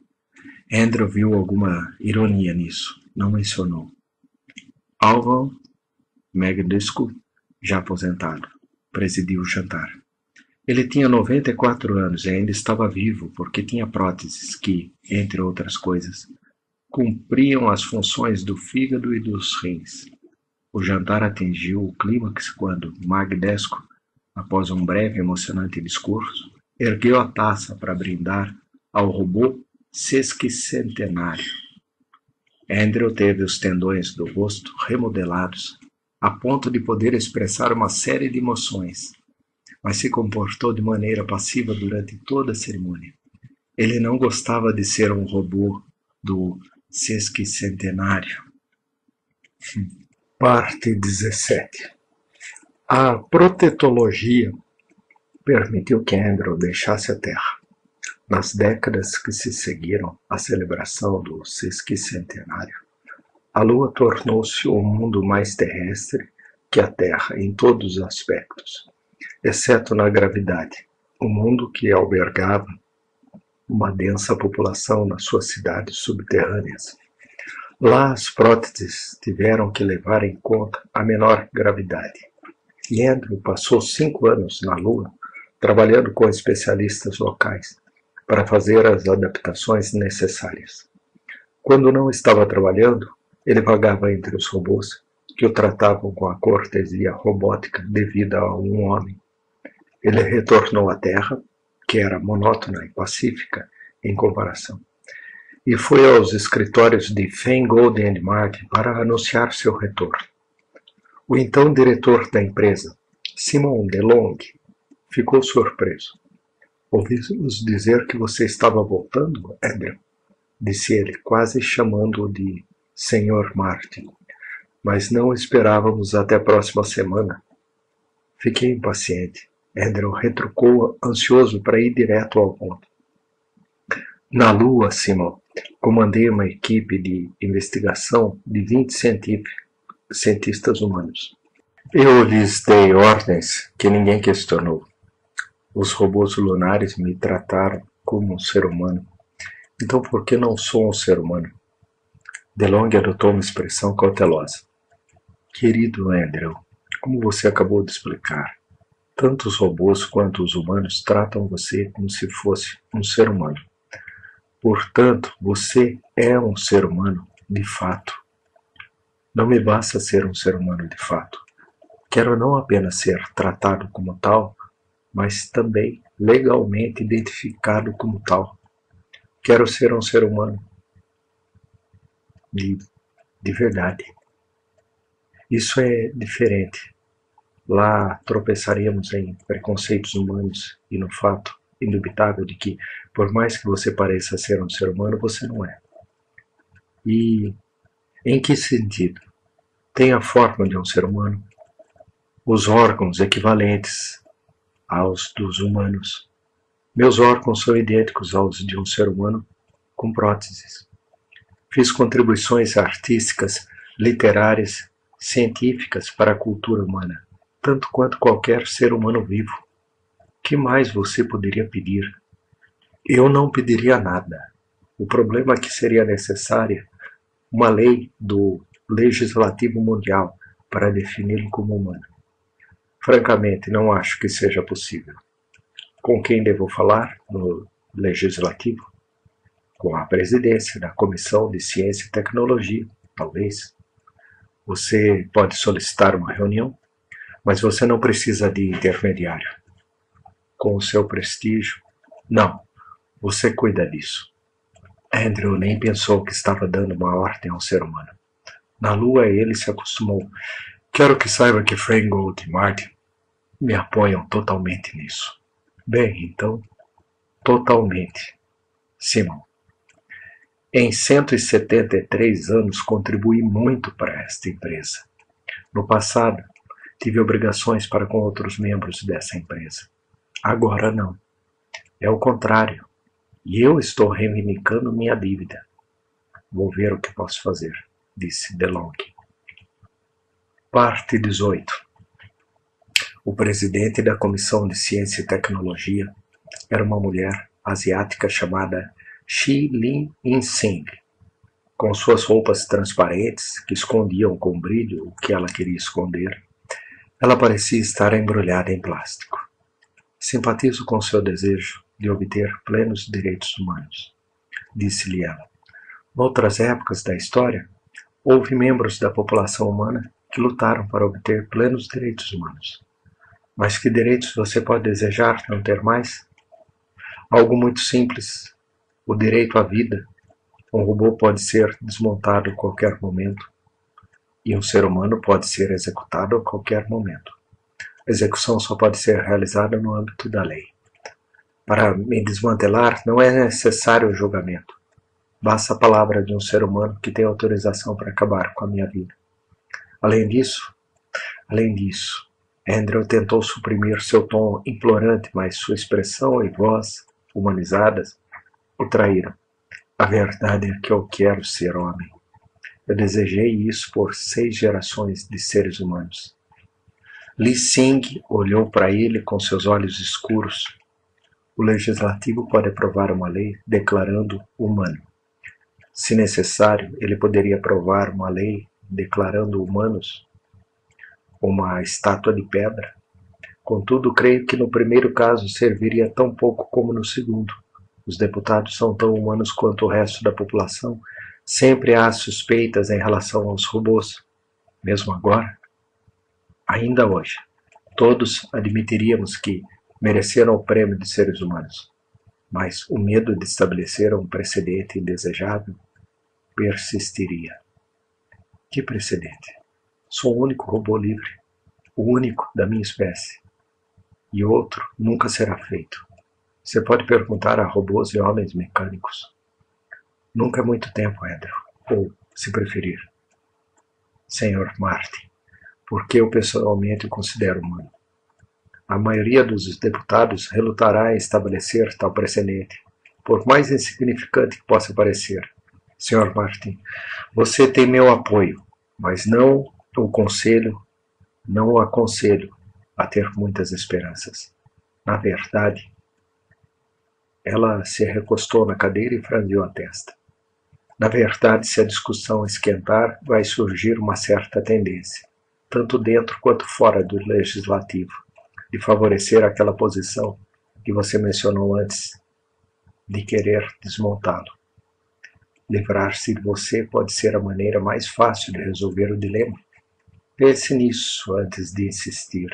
Andrew viu alguma ironia nisso, não mencionou. Alvan Magdescu, já aposentado, presidiu o jantar. Ele tinha 94 anos e ainda estava vivo porque tinha próteses que, entre outras coisas, cumpriam as funções do fígado e dos rins. O jantar atingiu o clímax quando Magdescu, após um breve e emocionante discurso, ergueu a taça para brindar ao robô sesquicentenário. Andrew teve os tendões do rosto remodelados a ponto de poder expressar uma série de emoções, mas se comportou de maneira passiva durante toda a cerimônia. Ele não gostava de ser um robô do sesquicentenário. Parte 17. A protetologia permitiu que Andrew deixasse a Terra. Nas décadas que se seguiram à celebração do sesquicentenário, a Lua tornou-se um mundo mais terrestre que a Terra em todos os aspectos, exceto na gravidade, um mundo que albergava uma densa população nas suas cidades subterrâneas. Lá as próteses tiveram que levar em conta a menor gravidade. E Andrew passou 5 anos na Lua, trabalhando com especialistas locais, para fazer as adaptações necessárias. Quando não estava trabalhando, ele vagava entre os robôs, que o tratavam com a cortesia robótica devida a um homem. Ele retornou à Terra, que era monótona e pacífica em comparação, e foi aos escritórios de Feingold & Martin para anunciar seu retorno. O então diretor da empresa, Simon DeLong, ficou surpreso. Ouvimos dizer que você estava voltando, Andrew, disse ele, quase chamando-o de Sr. Martin, mas não esperávamos até a próxima semana. Fiquei impaciente. Andrew retrucou, ansioso para ir direto ao ponto. Na Lua, Simon, comandei uma equipe de investigação de 20 cientistas humanos. Eu lhes dei ordens que ninguém questionou. Os robôs lunares me trataram como um ser humano. Então por que não sou um ser humano? DeLong adotou uma expressão cautelosa. Querido Andrew, como você acabou de explicar, tanto os robôs quanto os humanos tratam você como se fosse um ser humano. Portanto, você é um ser humano de fato. Não me basta ser um ser humano de fato. Quero não apenas ser tratado como tal, mas também legalmente identificado como tal. Quero ser um ser humano de verdade. Isso é diferente. Lá tropeçaríamos em preconceitos humanos e no fato indubitável de que, por mais que você pareça ser um ser humano, você não é. E em que sentido? Tem a forma de um ser humano, os órgãos equivalentes aos dos humanos. Meus órgãos são idênticos aos de um ser humano com próteses. Fiz contribuições artísticas, literárias, científicas para a cultura humana, tanto quanto qualquer ser humano vivo. Que mais você poderia pedir? Eu não pediria nada. O problema é que seria necessária uma lei do legislativo mundial para defini-lo como humano. Francamente, não acho que seja possível. Com quem devo falar no legislativo? Com a presidência da Comissão de Ciência e Tecnologia, talvez. Você pode solicitar uma reunião, mas você não precisa de intermediário. Com o seu prestígio, não, você cuida disso. Andrew nem pensou que estava dando uma ordem ao ser humano. Na Lua ele se acostumou. Quero que saiba que Frangold e Martin me apoiam totalmente nisso. Bem, então, totalmente. Simon. Em 173 anos contribuí muito para esta empresa. No passado, tive obrigações para com outros membros dessa empresa. Agora não. É o contrário. E eu estou reivindicando minha dívida. Vou ver o que posso fazer, disse DeLong. Parte 18. O presidente da Comissão de Ciência e Tecnologia era uma mulher asiática chamada Shi Lin-Sing. Com suas roupas transparentes, que escondiam com brilho o que ela queria esconder, ela parecia estar embrulhada em plástico. Simpatizo com seu desejo de obter plenos direitos humanos, disse-lhe ela. Noutras épocas da história, houve membros da população humana que lutaram para obter plenos direitos humanos. Mas que direitos você pode desejar não ter mais? Algo muito simples. O direito à vida. Um robô pode ser desmontado a qualquer momento e um ser humano pode ser executado a qualquer momento. A execução só pode ser realizada no âmbito da lei. Para me desmantelar não é necessário o julgamento. Basta a palavra de um ser humano que tem autorização para acabar com a minha vida. Além disso, Andrew tentou suprimir seu tom implorante, mas sua expressão e voz, humanizadas, o traíram. A verdade é que eu quero ser homem. Eu desejei isso por 6 gerações de seres humanos. Li Sing olhou para ele com seus olhos escuros. O legislativo pode aprovar uma lei declarando humano. Se necessário, ele poderia aprovar uma lei declarando humanos uma estátua de pedra. Contudo, creio que no primeiro caso serviria tão pouco como no segundo. Os deputados são tão humanos quanto o resto da população. Sempre há suspeitas em relação aos robôs. Mesmo agora, ainda hoje, todos admitiríamos que mereceram o prêmio de seres humanos. Mas o medo de estabelecer um precedente indesejável persistiria. Que precedente? Sou o único robô livre, o único da minha espécie. E outro nunca será feito. Você pode perguntar a robôs e homens mecânicos. Nunca é muito tempo, Andrew. Ou, se preferir, Sr. Martin, porque eu pessoalmente o considero humano. A maioria dos deputados relutará em estabelecer tal precedente, por mais insignificante que possa parecer. Sr. Martin, você tem meu apoio, mas não o aconselho a ter muitas esperanças. Na verdade, ela se recostou na cadeira e franziu a testa. Na verdade, se a discussão esquentar, vai surgir uma certa tendência, tanto dentro quanto fora do legislativo, de favorecer aquela posição que você mencionou antes, de querer desmontá-lo. Livrar-se de você pode ser a maneira mais fácil de resolver o dilema. Pense nisso antes de insistir.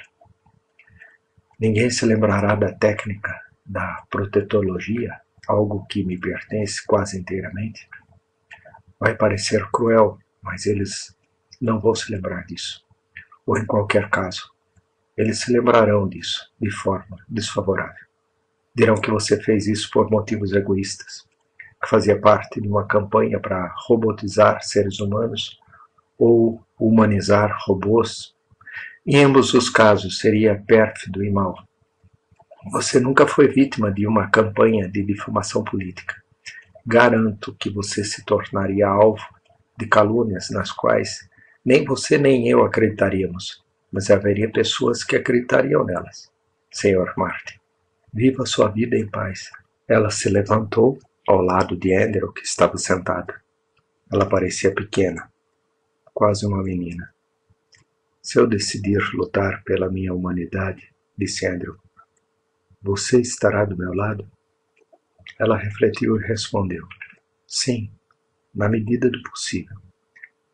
Ninguém se lembrará da técnica da protetologia, algo que me pertence quase inteiramente. Vai parecer cruel, mas eles não vão se lembrar disso. Ou em qualquer caso, Eles se lembrarão disso de forma desfavorável. Dirão que você fez isso por motivos egoístas, que fazia parte de uma campanha para robotizar seres humanos ou humanizar robôs. Em ambos os casos seria pérfido e mau. Você nunca foi vítima de uma campanha de difamação política. Garanto que você se tornaria alvo de calúnias nas quais nem você nem eu acreditaríamos, mas haveria pessoas que acreditariam nelas. Sr. Martin, viva sua vida em paz. Ela se levantou ao lado de Andrew, que estava sentada. Ela parecia pequena, quase uma menina. Se eu decidir lutar pela minha humanidade, disse Andrew, você estará do meu lado? Ela refletiu e respondeu, sim, na medida do possível.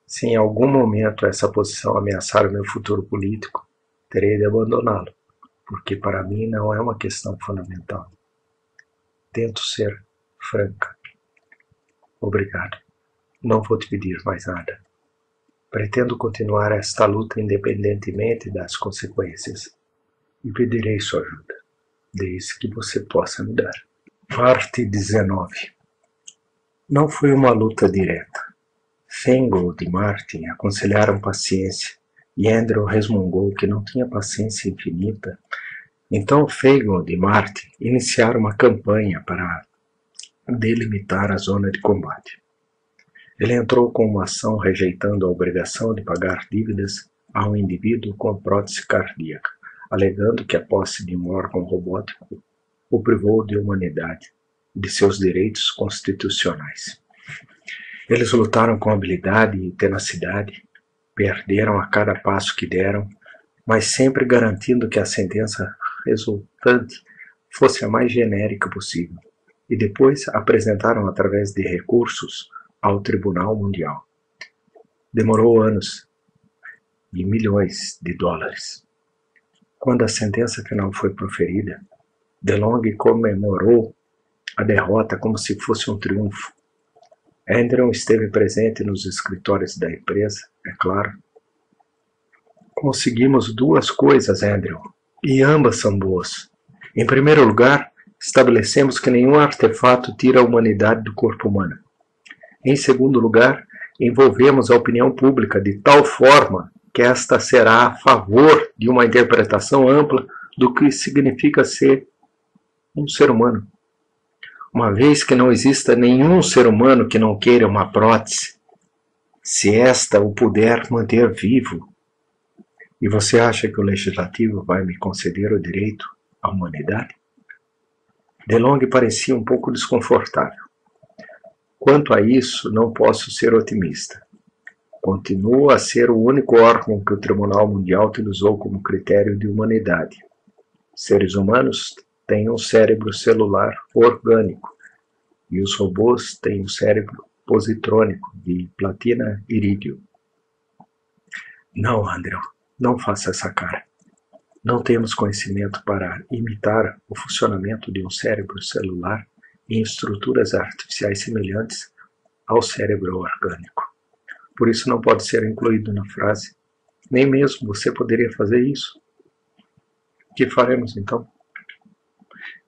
Se em algum momento essa posição ameaçar o meu futuro político, terei de abandoná-lo, porque para mim não é uma questão fundamental. Tento ser franca. Obrigado. Não vou te pedir mais nada. Pretendo continuar esta luta independentemente das consequências e pedirei sua ajuda, desde que você possa me dar. Parte 19. Não foi uma luta direta. Feingold e Martin aconselharam paciência e Andrew resmungou que não tinha paciência infinita. Então Feingold e Martin iniciaram uma campanha para delimitar a zona de combate. Ele entrou com uma ação rejeitando a obrigação de pagar dívidas a um indivíduo com prótese cardíaca, alegando que a posse de um órgão robótico o privou de humanidade e de seus direitos constitucionais. Eles lutaram com habilidade e tenacidade, perderam a cada passo que deram, mas sempre garantindo que a sentença resultante fosse a mais genérica possível, e depois apresentaram através de recursos ao Tribunal Mundial. Demorou anos e milhões de dólares. Quando a sentença final foi proferida, DeLonghi comemorou a derrota como se fosse um triunfo. Andrew esteve presente nos escritórios da empresa, é claro. Conseguimos duas coisas, Andrew, e ambas são boas. Em primeiro lugar, estabelecemos que nenhum artefato tira a humanidade do corpo humano. Em segundo lugar, envolvemos a opinião pública de tal forma que esta será a favor de uma interpretação ampla do que significa ser um ser humano. Uma vez que não exista nenhum ser humano que não queira uma prótese, se esta o puder manter vivo. E você acha que o Legislativo vai me conceder o direito à humanidade? DeLonghi parecia um pouco desconfortável. Quanto a isso, não posso ser otimista. Continua a ser o único órgão que o Tribunal Mundial utilizou como critério de humanidade. Seres humanos têm um cérebro celular orgânico e os robôs têm um cérebro positrônico de platina irídio. Não, Andrew, não faça essa cara. Não temos conhecimento para imitar o funcionamento de um cérebro celular em estruturas artificiais semelhantes ao cérebro orgânico. Por isso não pode ser incluído na frase. Nem mesmo você poderia fazer isso. O que faremos então?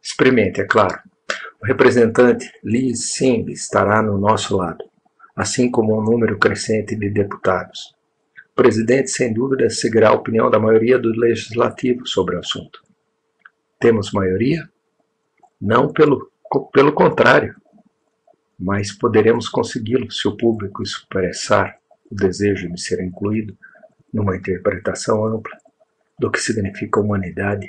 Experimente, é claro. O representante Lee Sing estará no nosso lado, assim como um número crescente de deputados. O presidente, sem dúvida, seguirá a opinião da maioria do legislativo sobre o assunto. Temos maioria? Não pelo contrário, mas poderemos consegui-lo se o público expressar o desejo de ser incluído numa interpretação ampla do que significa humanidade.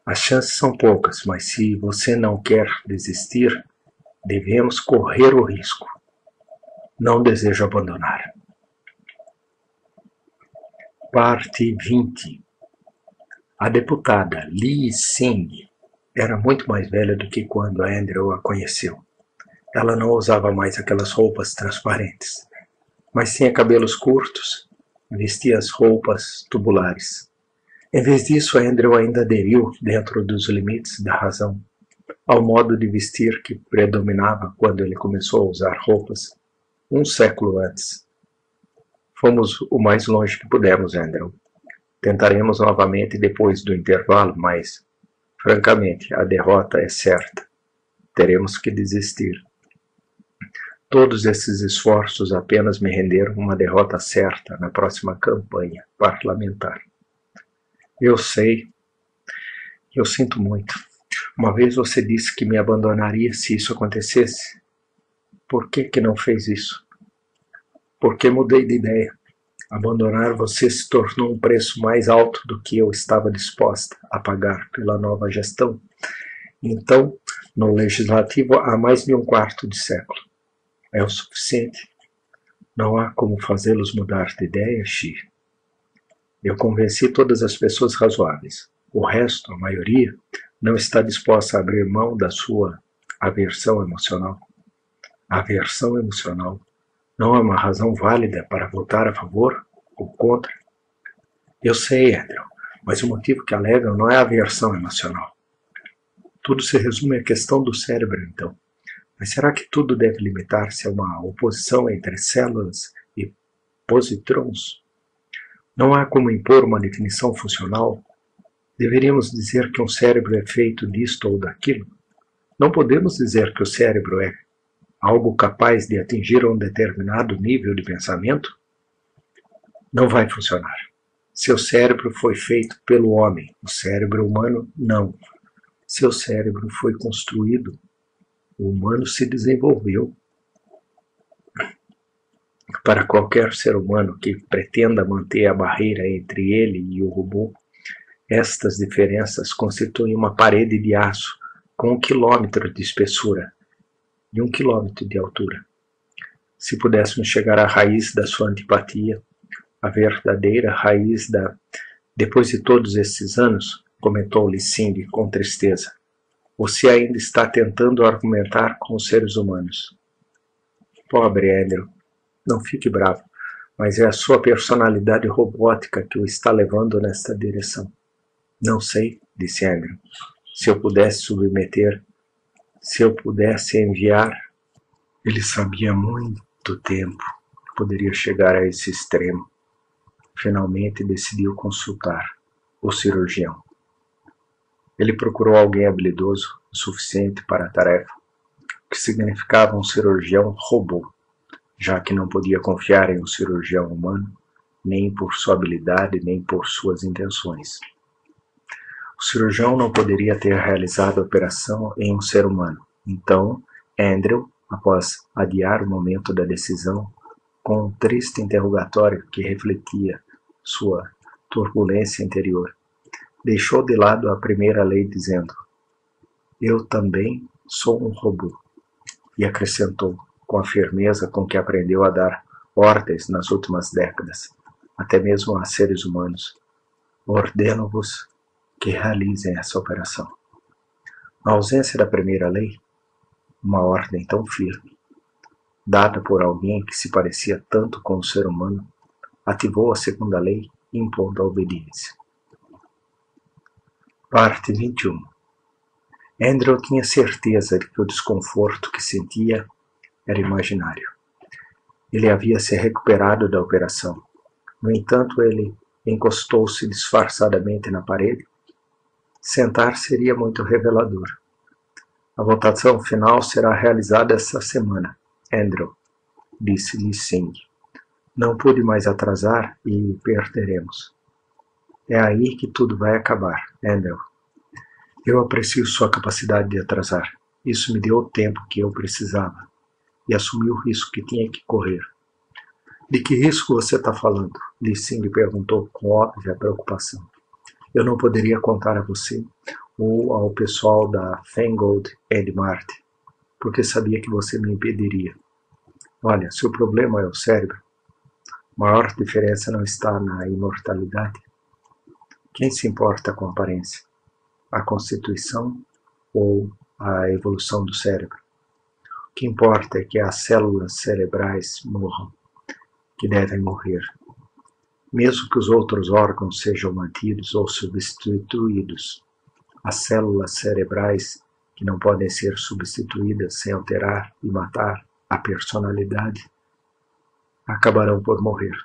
As chances são poucas, mas se você não quer desistir, devemos correr o risco. Não desejo abandonar. Parte 20. A deputada Lee Sing era muito mais velha do que quando Andrew a conheceu. Ela não usava mais aquelas roupas transparentes, mas tinha cabelos curtos e vestia as roupas tubulares. Em vez disso, Andrew ainda aderiu, dentro dos limites da razão, ao modo de vestir que predominava quando ele começou a usar roupas um século antes. Fomos o mais longe que pudemos, Andrew. Tentaremos novamente depois do intervalo, mas, francamente, a derrota é certa. Teremos que desistir. Todos esses esforços apenas me renderam uma derrota certa na próxima campanha parlamentar. Eu sei, eu sinto muito. Uma vez você disse que me abandonaria se isso acontecesse. Por que não fez isso? Por que mudei de ideia? Abandonar você se tornou um preço mais alto do que eu estava disposta a pagar pela nova gestão. Então, no Legislativo há mais de um quarto de século. É o suficiente. Não há como fazê-los mudar de ideia, Xi. Eu convenci todas as pessoas razoáveis. O resto, a maioria, não está disposta a abrir mão da sua aversão emocional. A aversão emocional não é uma razão válida para votar a favor ou contra. Eu sei, Andrew, mas o motivo que alegam não é a aversão emocional. Tudo se resume à questão do cérebro, então. Mas será que tudo deve limitar-se a uma oposição entre células e positrons? Não há como impor uma definição funcional? Deveríamos dizer que um cérebro é feito disto ou daquilo? Não podemos dizer que o cérebro é algo capaz de atingir um determinado nível de pensamento? Não vai funcionar. Seu cérebro foi feito pelo homem, o cérebro humano não. Seu cérebro foi construído, o humano se desenvolveu. Para qualquer ser humano que pretenda manter a barreira entre ele e o robô, estas diferenças constituem uma parede de aço com 1 quilômetro de espessura e 1 quilômetro de altura. Se pudéssemos chegar à raiz da sua antipatia, a verdadeira raiz da... Depois de todos esses anos, comentou Li Sing com tristeza, você ainda está tentando argumentar com os seres humanos. Pobre Andrew, não fique bravo, mas é a sua personalidade robótica que o está levando nesta direção. Não sei, disse Andrew. Se eu pudesse enviar... Ele sabia há muito tempo que poderia chegar a esse extremo. Finalmente decidiu consultar o cirurgião. Ele procurou alguém habilidoso o suficiente para a tarefa, que significava um cirurgião robô, já que não podia confiar em um cirurgião humano, nem por sua habilidade, nem por suas intenções. O cirurgião não poderia ter realizado a operação em um ser humano. Então, Andrew, após adiar o momento da decisão, com um triste interrogatório que refletia sua turbulência interior, deixou de lado a primeira lei dizendo: eu também sou um robô, e acrescentou, com a firmeza com que aprendeu a dar ordens nas últimas décadas, até mesmo a seres humanos: ordeno-vos que realizem essa operação. Na ausência da primeira lei, uma ordem tão firme, dada por alguém que se parecia tanto com o ser humano, ativou a segunda lei, impondo a obediência. Parte 21. Andrew tinha certeza de que o desconforto que sentia era imaginário. Ele havia se recuperado da operação. No entanto, ele encostou-se disfarçadamente na parede. Sentar seria muito revelador. A votação final será realizada esta semana, Andrew, disse Li Sing. Não pude mais atrasar e perderemos. É aí que tudo vai acabar, Andrew. Eu aprecio sua capacidade de atrasar. Isso me deu o tempo que eu precisava e assumi o risco que tinha que correr. De que risco você está falando? Li Sing perguntou com óbvia preocupação. Eu não poderia contar a você ou ao pessoal da Fangold and Marty, porque sabia que você me impediria. Olha, se o problema é o cérebro, a maior diferença não está na imortalidade. Quem se importa com a aparência? A constituição ou a evolução do cérebro? O que importa é que as células cerebrais morram, que devem morrer. Mesmo que os outros órgãos sejam mantidos ou substituídos, as células cerebrais, que não podem ser substituídas sem alterar e matar a personalidade, acabarão por morrer.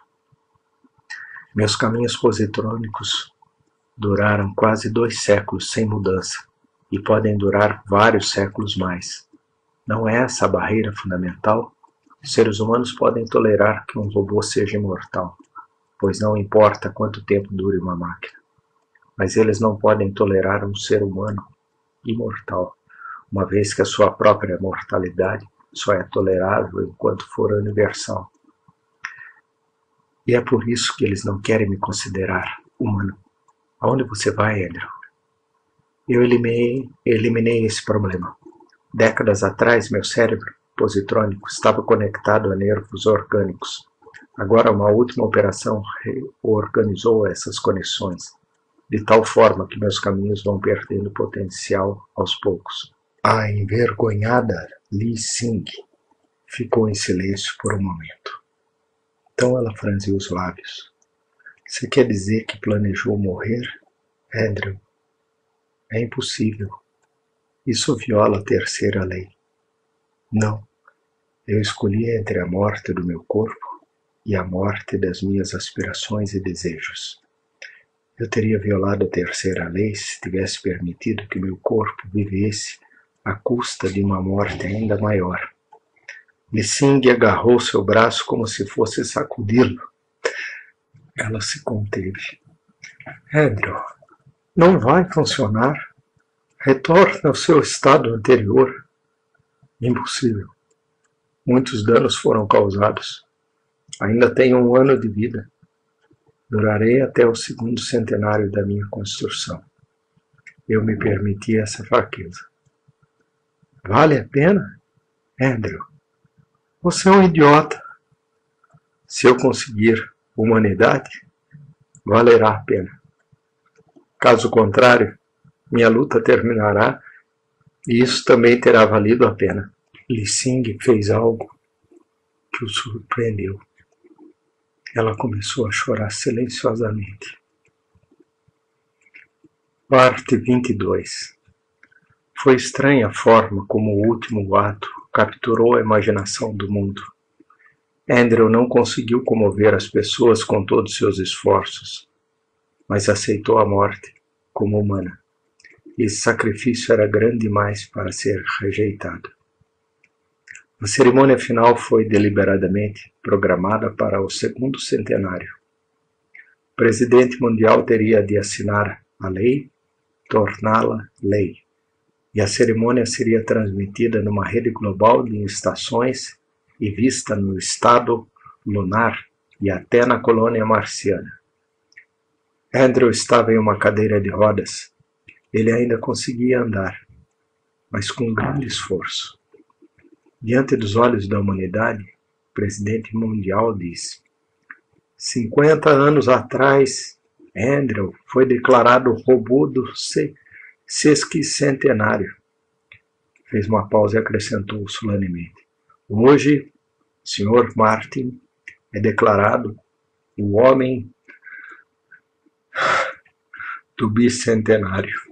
Meus caminhos positrônicos duraram quase 2 séculos sem mudança e podem durar vários séculos mais. Não é essa a barreira fundamental? Os seres humanos podem tolerar que um robô seja imortal, pois não importa quanto tempo dure uma máquina. Mas eles não podem tolerar um ser humano imortal, uma vez que a sua própria mortalidade só é tolerável enquanto for universal. E é por isso que eles não querem me considerar humano. Aonde você vai, Andrew? Eu eliminei esse problema. Décadas atrás, meu cérebro positrônico estava conectado a nervos orgânicos. Agora, uma última operação reorganizou essas conexões, de tal forma que meus caminhos vão perdendo potencial aos poucos. A envergonhada Lee Sing ficou em silêncio por um momento. Então ela franziu os lábios. Você quer dizer que planejou morrer, Andrew? É impossível. Isso viola a terceira lei. Não. Eu escolhi entre a morte do meu corpo e a morte das minhas aspirações e desejos. Eu teria violado a terceira lei se tivesse permitido que meu corpo vivesse à custa de uma morte ainda maior. Lee Sing agarrou seu braço como se fosse sacudi-lo. Ela se conteve. Andrew, não vai funcionar. Retorne ao seu estado anterior. Impossível. Muitos danos foram causados. Ainda tenho 1 ano de vida. Durarei até o 2º centenário da minha construção. Eu me permiti essa fraqueza. Vale a pena? Andrew, você é um idiota. Se eu conseguir humanidade, valerá a pena. Caso contrário, minha luta terminará e isso também terá valido a pena. Lee Sing fez algo que o surpreendeu. Ela começou a chorar silenciosamente. Parte 22. Foi estranha a forma como o último ato capturou a imaginação do mundo. Andrew não conseguiu comover as pessoas com todos seus esforços, mas aceitou a morte como humana. Esse sacrifício era grande demais para ser rejeitado. A cerimônia final foi deliberadamente programada para o 2º centenário. O presidente mundial teria de assinar a lei, torná-la lei, e a cerimônia seria transmitida numa rede global de estações e vista no estado lunar e até na colônia marciana. Andrew estava em uma cadeira de rodas. Ele ainda conseguia andar, mas com grande esforço. Diante dos olhos da humanidade, o presidente mundial disse: 50 anos atrás, Andrew foi declarado robô do sesquicentenário. Fez uma pausa e acrescentou solenemente: hoje, Sr. Martin é declarado o homem do bicentenário.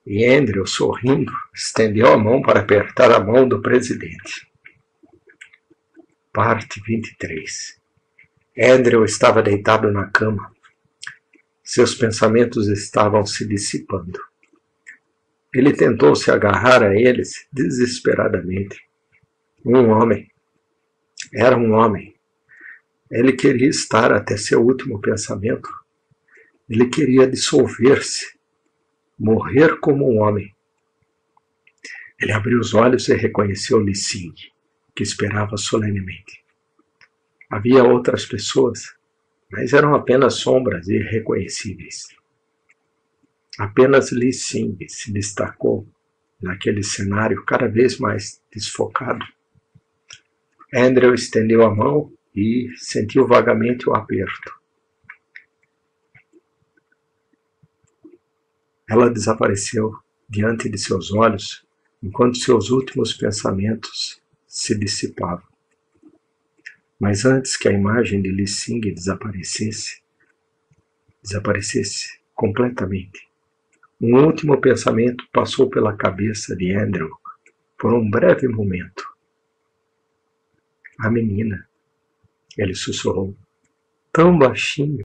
E Andrew, sorrindo, estendeu a mão para apertar a mão do presidente. Parte 23. Andrew estava deitado na cama. Seus pensamentos estavam se dissipando. Ele tentou se agarrar a eles desesperadamente. Um homem. Era um homem. Ele queria estar até seu último pensamento. Ele queria dissolver-se. Morrer como um homem. Ele abriu os olhos e reconheceu Lee Sing, que esperava solenemente. Havia outras pessoas, mas eram apenas sombras irreconhecíveis. Apenas Lee Sing se destacou naquele cenário cada vez mais desfocado. Andrew estendeu a mão e sentiu vagamente o aperto. Ela desapareceu diante de seus olhos, enquanto seus últimos pensamentos se dissipavam. Mas antes que a imagem de Lee Sing desaparecesse completamente, um último pensamento passou pela cabeça de Andrew por um breve momento. A menina, ele sussurrou, tão baixinho.